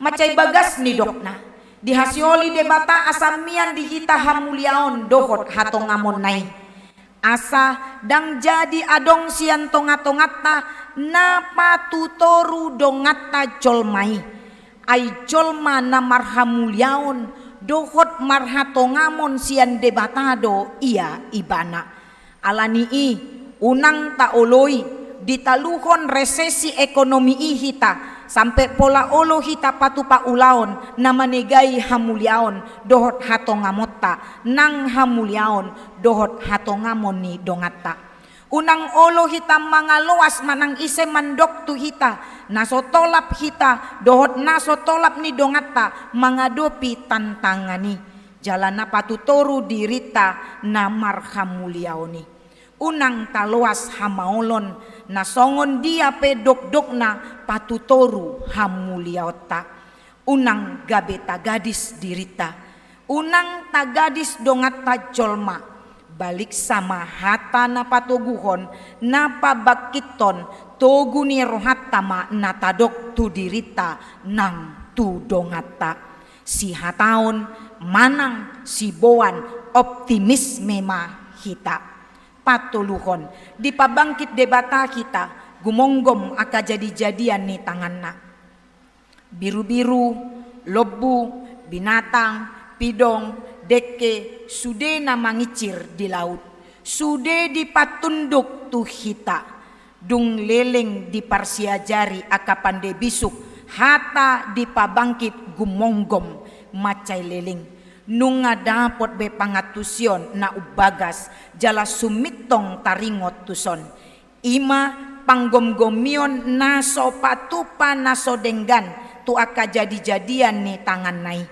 macai bagas ni dokna dihasioli debata asamian di hita hamuliaon dokot hatongamon nai asa dang jadi adong sian tongat-tongatta napa tutoru dongatta jolmai ai jolma na marhamuliaon dohot marhatongamon sian debatado ia ibana alani unang taoloi ditaluhon resesi ekonomi hita sampai pola olo hita patupa ulaon na manegai hamuliaon dohot hatongamotta nang hamuliaon dohot hatongamon ni dongatta unang olo hita mangaloas manang ise mandok tu hita nasotolap hita dohot nasotolap ni dongatta mangadopi tantangani jalana patutoru dirita na marhamuliaoni unang taloas hamaolon nasongon dia pedok-dok na patutoru hamuliaota unang gabeta gadis dirita unang tagadis dongatta jolma balik sama hata na patuguhon na pabakiton togu ni rohatama natadok tu dirita nang tu dongata si hataon manang si boan optimisme ma hita patuluhon di pabangkit debata kita gumonggom aka jadi-jadian ni tanganna biru-biru lobu binatang pidong deke sude na mangicir di laut sude dipatunduk tu hita dung leleng di parsiajari akapande bisuk hata dipabangkit gumonggom macai leleng nunga dapot be pangatusion na ubagas jala sumitong taringot tuson ima panggomgomion naso patupa naso denggan tu aka jadi-jadian ni tangan nai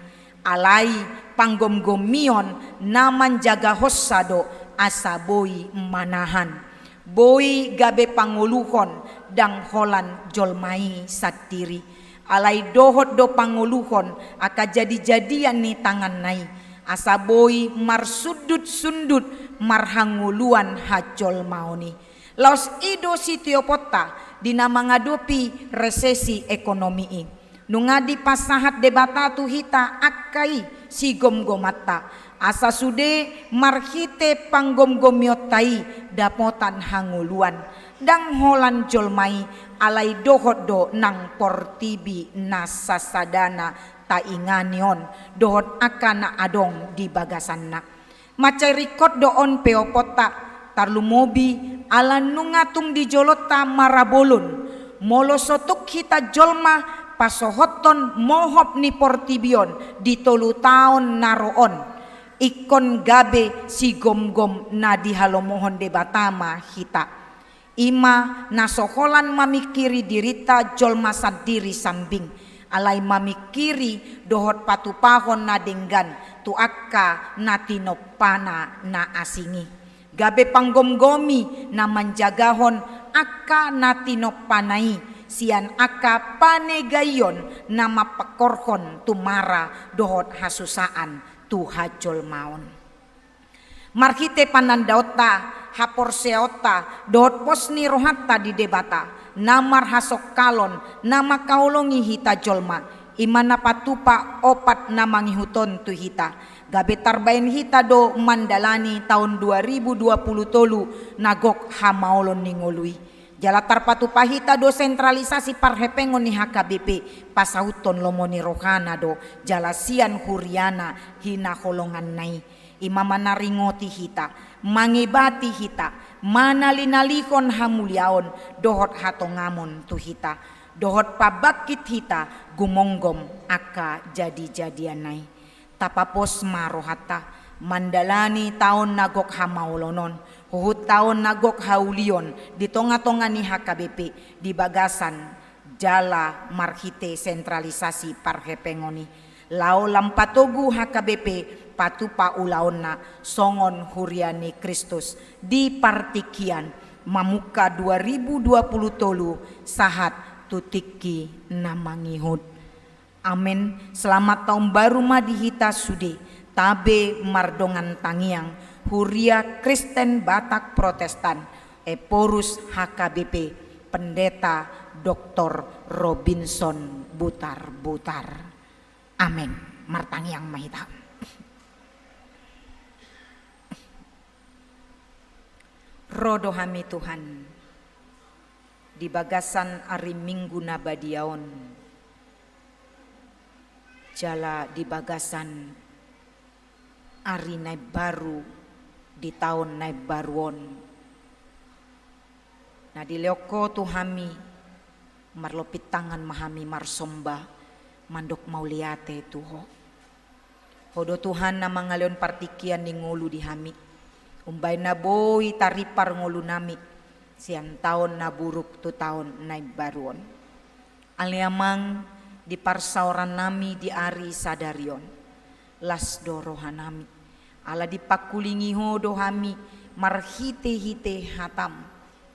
alai panggomgomion naman jaga hossado asa boy manahan boy gabe panguluhon dang holan jolmai satiri alai dohot do panguluhon aka jadi-jadian ni tangan nai asa boy marsudut-sundut marhanguluan hajol mauni laos ido sitiopota dina mangadopi resesi ekonomi nungadi pasahat debata tu hita akai si gomgomata asa sude marhite panggomgomiotai dapotan hanguluan dang holan jolmai alai dohot do nang portibi nasasadana tainganion dohot akana adong di bagasanna macai rikot doon peopota tarlumobi ala nungatung di jolota marabolon molosotuk hita jolma pasohoton mohop ni portibion di tolu taon naroon ikon gabe si gom-gom na dihalomohon debatama hita ima nasoholan mamikiri dirita jolma sadiri sambing alai mamikiri dohot patupahon na denggan tu akka na tinopana na asingi gabe panggomgomi na manjagahon aka natino panai sian aka panegayon nama pekorhon tumara dohot hasusaan tu hajol maon. Marhite panandaota haporseota dohot posni rohatta di debata namar hasok kalon nama kaulongi hita jolma imana patupa opat namangi huton tu hita gabe tarbain hita do mandalani tahun 2020 nagok hamaolon ningolui jalatar patupa hita do sentralisasi parhepengon ni HKBP pasahuton lomoni rohana do jalasian huriana hina holongan nai imamana ringoti hita mangibati hita manalinalihon hamuliaon dohot hatongamon tu hita dohot pabakit hita gumonggom aka jadi-jadianai tapapos marohata mandalani taon nagok hamaulonon huhut taon nagok haulion di tonga-tonga ni HKBP di bagasan jala marhite sentralisasi parhepengoni lao lampatogu HKBP patupa ulaonna songon huriani Kristus di partikian mamuka 2020 sahat tutiki namangihud. Amin. Selamat tahun baru madihita sude tabe mardongan tangiang huria Kristen Batak Protestan Eporus HKBP Pendeta Dr. Robinson Butar-Butar. Amin. Martangiang mahita. Rodo hami Tuhan di bagasan ari minggu nabadiaon jala di bagasan ari naib baru di tahun naib baruon nah di leoko tuhami marlopit tangan mahami marsomba mandok mauliate tuho hodo Tuhan na mangalion partikian ni ngulu di hami umbay na boy taripar ngulu nami siang tahun na buruk tu tahun naib baruon aliamang di parsauran nami di ari sadarion las dorohan nami ala dipakulingi hodo hami marhite-hite hatam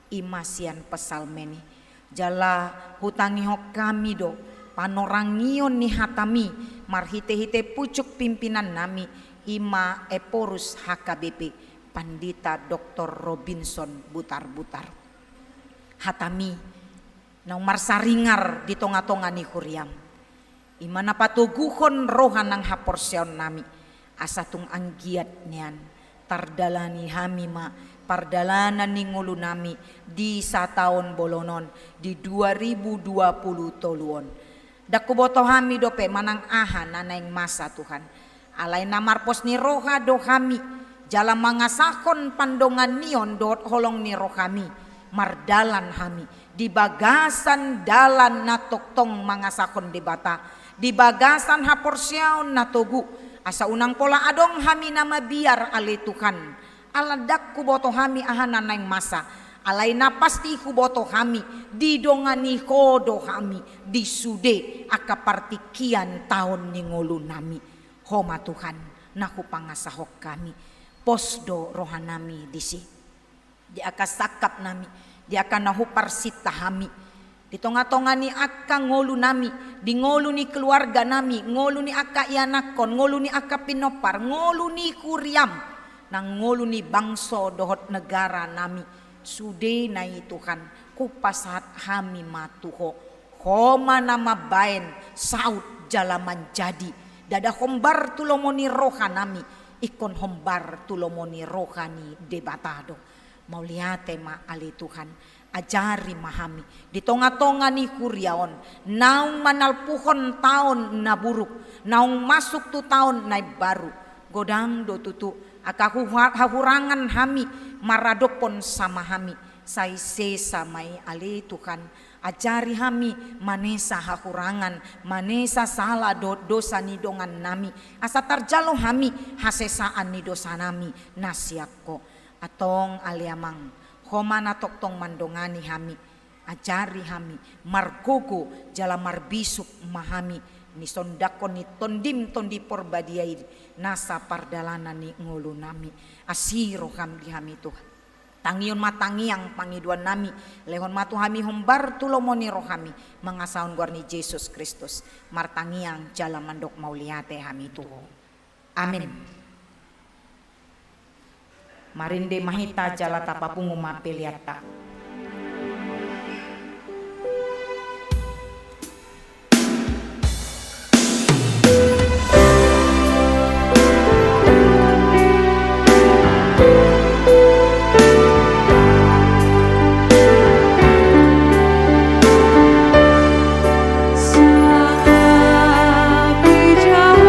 imasian pesalmeni jala hutangi hok kami do panorangion ni hatami marhite-hite pucuk pimpinan nami ima Eporus HKBP Pandita Dr. Robinson Butar-Butar hatami nang marsaringar di tonga-tonga ni huriam imana patuguhon rohan nang haporsion nami asatung anggiat nian tardalani hami ma pardalanan ni ngulu nami di sataon bolonon di 2020 toluon dakuboto hami dope manang aha nanaing masa Tuhan alay namarpos ni roha do hami jala mangasakon pandongan nion dot holong ni rohami mardalan hami di bagasan dalan natoktong mangasakon debata di bagasan haporsyaon natogu asa unang pola adong hami nama biar ale Tuhan aladak kuboto hami ahana naing masa alay na pasti kuboto hami di dongani kodo hami di sude akapartikian tahun ningulu nami homa Tuhan naku pangasahok kami posdo rohanami disi di akasakap nami di akan nahupar sita hami di tonga-tonga ni aka ngolu nami di ngolu ni keluarga nami ngolu ni aka ianakon ngolu ni aka pinopar ngolu ni kuriam nang ngolu ni bangso dohot negara nami sude nai Tuhan kupasahat hami matuho homa nama baen saut jalaman jadi dada hombar tulomoni rohanami ikon hombar tulomoni rohani debatado mau liate ma ali Tuhan ajari mahami di tonga-tonga ni kuriaon naung manalpuhon tahun na buruk naung masuk tu tahun naib baru godang do tutu akaku hahurangan hami maradopon sama hami sai se samai ali Tuhan ajari hami manesa hakurangan manesa salah dosa ni dongan nami asa tarjalo hami hasesaan ni dosa nami nasiakko atong aliamang homana toktong mandongani hami ajari hami margogo jala marbisuk mahami ni sondakon ni tondim tondi porbadiai nasa pardalanan ni ngulu nami asiro kami hami Tuhan Tangion matangiang pangiduan nami, lehon matu hami humbar tulomoni rohami, mengasaun guarni Yesus Kristus, martangiang jala mandok mauliate hami tuho. Amin. Marinde mahita jala tapapungu mapeliata. Jehovah,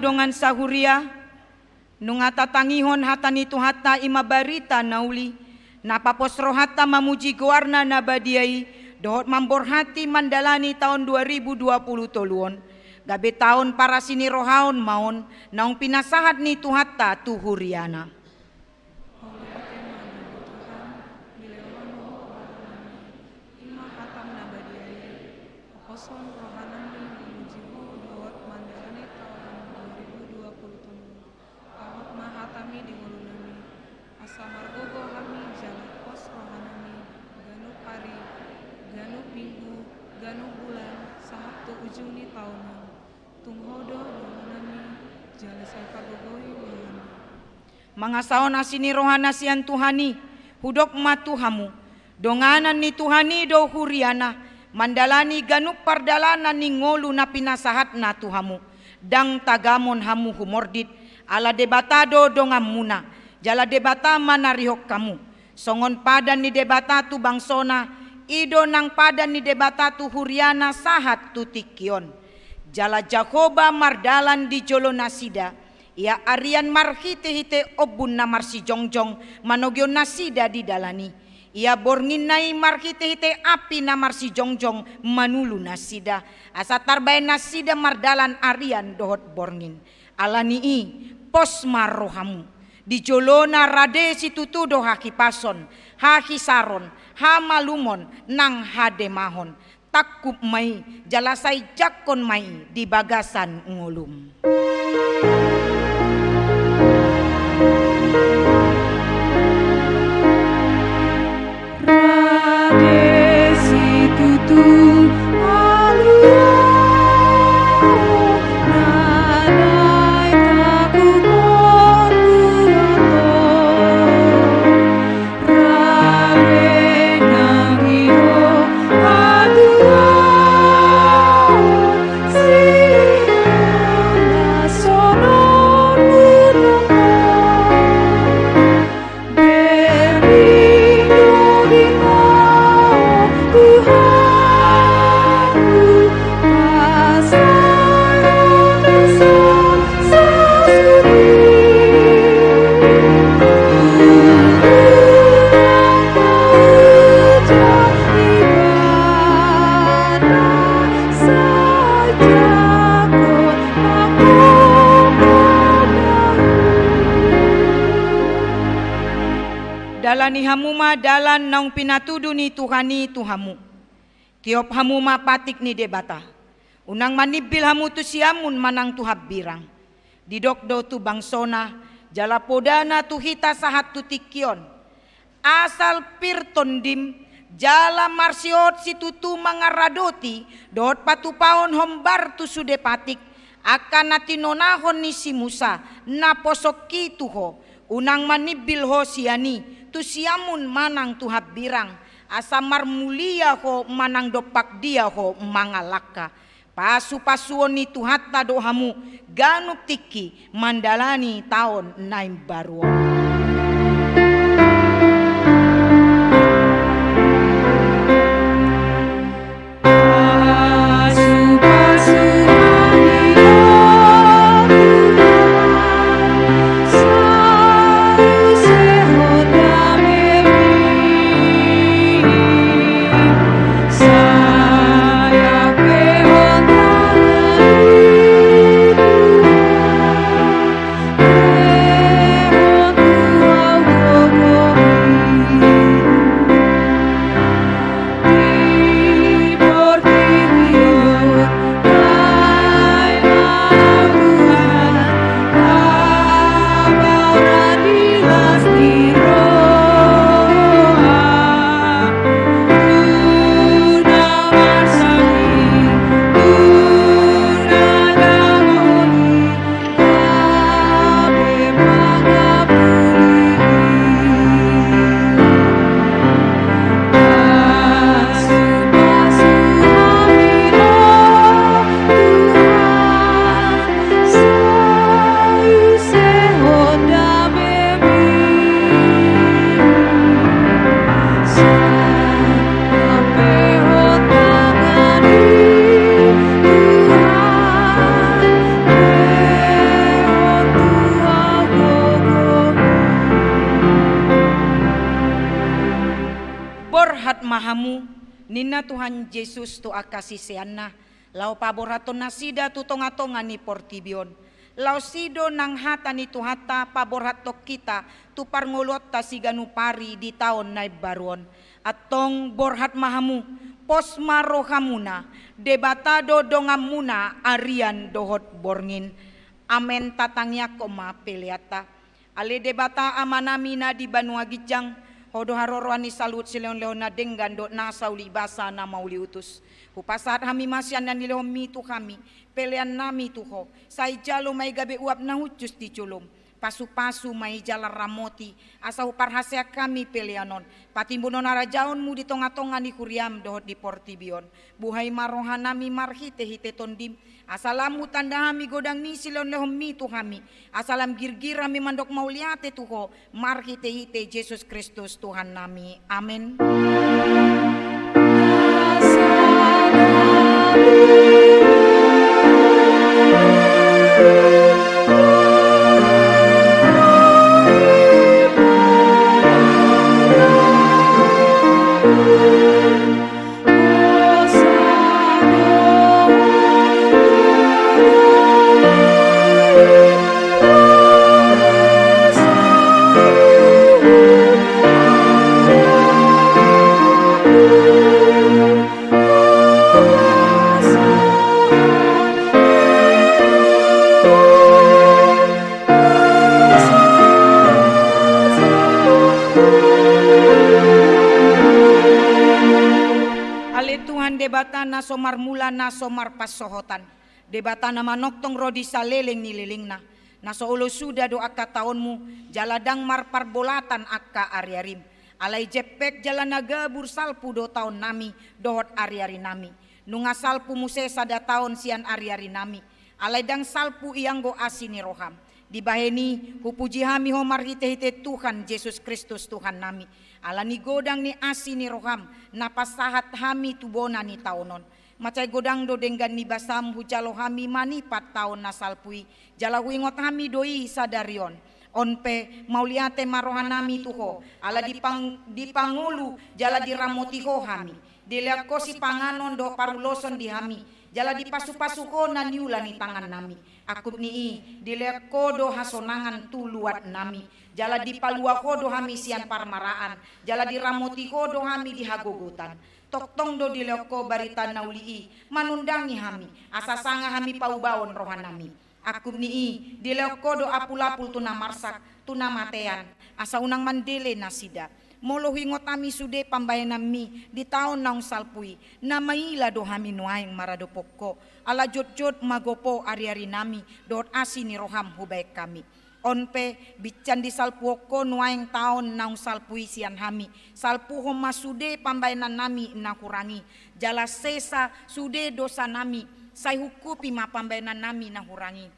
dongan sahuria nungata tangihon hatani tuhata ima barita nauli napapos rohata mamuji goarna nabadiai dohot mamborhati mandalani tahun 2020 toluon gabe tahun para sini rohaon maon naung pinasahat ni tuhata tuhuriana. Mangasaon asini rohana sian Tuhani hudok matuhamu donganan ni Tuhani do huriana mandalani ganuk pardalanan ni ngolu na pinasahat na tuhamu dang tagamon hamu humordit ala debatado dongamuna jala debata manarihok kamu songon padan ni debata tu bangsona ido nang padan ni debata tu huriana sahat tutikion jala Jakoba mardalan di jolo nasida ia arian marhite hite obun na marsi jongjong manogyo nasida di dalani ia borngin nai marhite hite api na marsi jongjong manulu nasida asa tarbae nasida mardalan arian dohot borngin alani i pos marrohamu di jolona rade situtu do haki pason haki saron hamalumon nang hademahon takup mai jalasai jakon mai di bagasan ngolum. Rade situtu alua nanai takukon buato rade nangio adua siana sonon butongo Dalani hamuma dalan naung pinatudu ni Tuhani Tuhamu. Tiop hamuma patik ni debata. Unang manibil hamu tu siamun manang tuhab birang. didokdo tu bangsona, jala podana tu hita sahat tu tikion. Asal pirtondim, jala marsiot si tutu mangaradoti, dohot patupaon hombar tu sudepatik, akan natinonahon ni si Musa, naposok kituho, unang manibil ho siani, tu siamun manang tu habirang, asamar mulia ho manang dopak dia ho mangalaka. Pasu-pasuon ni tuhatta dohamu ganuk tiki mandalani tahun naim baruon. Mahamu nina Tuhan Yesus tu akasih seana lau paboraton nasida tu tonga-tonga ni portibion lau sido nang hata ni tuhata paborat tok kita tu parngolot ta siganu pari di tahun naib baruon atong borhat mahamu posma rohamuna debatado dongamuna arian dohot borngin amen tatangya koma peleata ale debata amanamina di Banua Gijang hodo haroroani salut sileon leona denggan do nasauli basa na mauli utus. Hupasat hami masyan dan nilehom mitu kami. Pelean nami tuho. Sai jalo may gabi uap na hucus di culum. Pasu-pasu may jala ramoti. Asa huparhasya kami peleanon. Patimbunon arajaon mu di tonga-tonga ni kuriam dohot di portibion. Buhay marohan nami marhite-hite tondim. Asalamu tanda hami godang ni silon lehom mitu kami. Asalam girgir hami mandok mauliate tuho. Marhite-hite Yesus Kristus Tuhan nami. Amin. Debata na somar mula na somar pasohotan. Debata na manoktong rodi sa leleng nililing na. Naso ulo suda do akka taonmu, jaladang marparbolatan akka ariarim. Alay jepek jala nagabur salpu do taon nami, dohot ariari nami. Nunga salpu musesa da taon sian ariari nami. Alay dang salpu ianggo asini roham. Di baheni hupuji hami homar hite-hite Tuhan Yesus Kristus Tuhan nami. Ala ni godang ni asini roham napasahat hami tubona ni taonon. Macai godang do denggan ni basam hujalo hami manipat taon nasalpui. Jala huingot hami doi sadarion. Onpe mauliate marohan nami tuho. Ala dipangulu jala diramotiho hami. Diliako si panganon do paruloson di hami. Jala dipasu-pasuko na niula ni tangan nami. Akut ni diliako do hasonangan tuluat nami. Jala dipaluako do hami sian parmaraan. Jala diramotiho do hami dihagogotan. Toktong do diliako barita naulii. Manundangi hami. Asasanga hami paubawon rohan nami. Aku nii dileokodo apul-apul tuna marsak tuna matean asa unang mandele nasida. Molo hingot ami sude pambayanan mi di tahun naung salpui na maila do hami nuaing marado pokko ala jot-jot magopo ari-ari nami dot asini roham hubaik kami. Onpe bican di salpuoko nuaing tahun naung salpui sian hami salpuho masude pambayanan nami nakurangi jala sesa sude dosa nami sai hukupi ma pambayanan nami nahurangi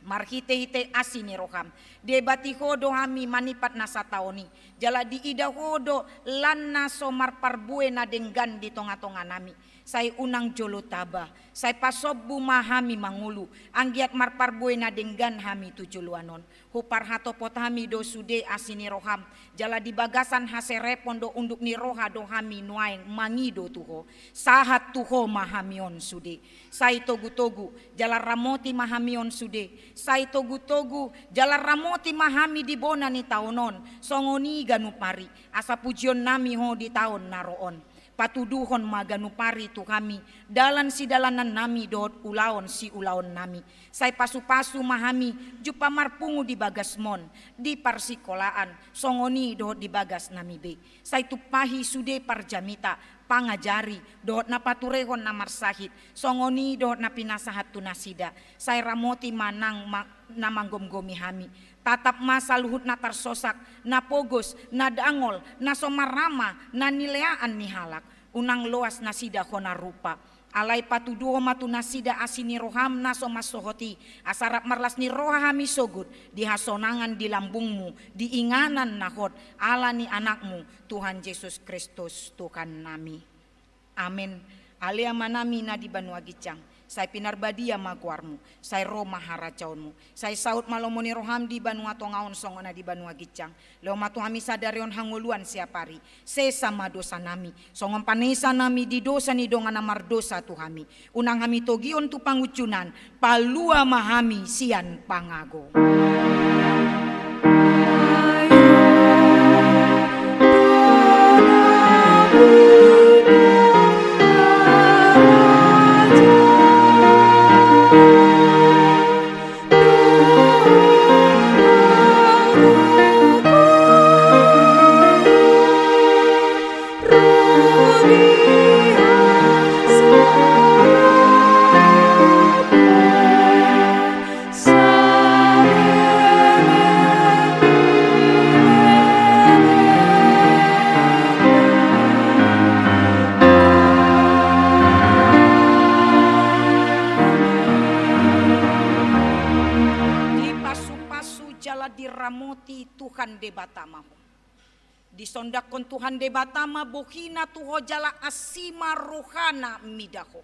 marhite-hite asini roham debati hodo hami manipat nasa taoni jala di ida hodo lanna somar parbue na denggan di tonga-tonga nami sai unang jolo taba sai pasobbu mahami mangulu anggiat mar parbue na denggan hami tujuluanon hupar hatopot hami do sude asini roham jala di bagasan haserepon do unduk ni roha do hami nuaing mangido tuho sahat tuho mahamion sude sai togu-togu jala ramoti mahamion sude sai togu-togu jala ramoti mahami di bona ni taonon songoni ganupari asa pujion nami ho di taon naroon patuduhon maganupari tu kami dalan si dalanan nami dot ulaon si ulaon nami sai pasu-pasu mahami jupa marpungu di bagasmon di parsikolaan songoni dot di bagas nami be sai tupahi sude parjamita pangajari dot napaturehon namar sahid songoni dot napinasahat tunasida sai ramoti manang namanggom-gomi hami tatap masa luhut na tarsosak na pogos na dangol na somarama na nileaan ni halak unang loas na sida kona rupa alai patuduho matu nasida asini roham na somasohoti asarap marlas ni roha hami sogut di hasonangan di lambungmu di inganan nahot ala ni anakmu Tuhan Yesus Kristus Tuhan nami amin alia manami na di Banua Gicang sai pinarbadia maguarmu, sai Roma haracaunmu, sai saut malomoni roham di Banua Tongaon songona di Banua Gicang, leo matu hami sadarion hanguluan siapari, sesama dosa nami, songon panesa nami di dosa ni dongan amar dosa tu hami, unang hami togion tu pangucunan, palua mahami sian pangago. Diramoti Tuhan debatamahu disondakon Tuhan debatama bohina tuho jala asima rohana midaho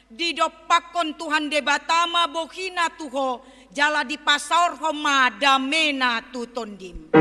didopakon Tuhan debatama bohina tuho jala dipasaur homa damena tutondim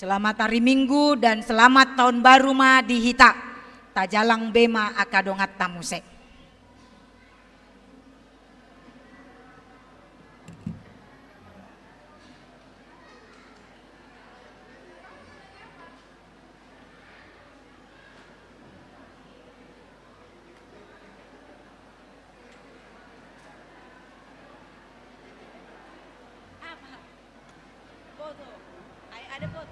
Selamat hari Minggu dan selamat tahun baru ma di Hita. Tajalang bema akadongat tamuse. Foto. Ay ada foto.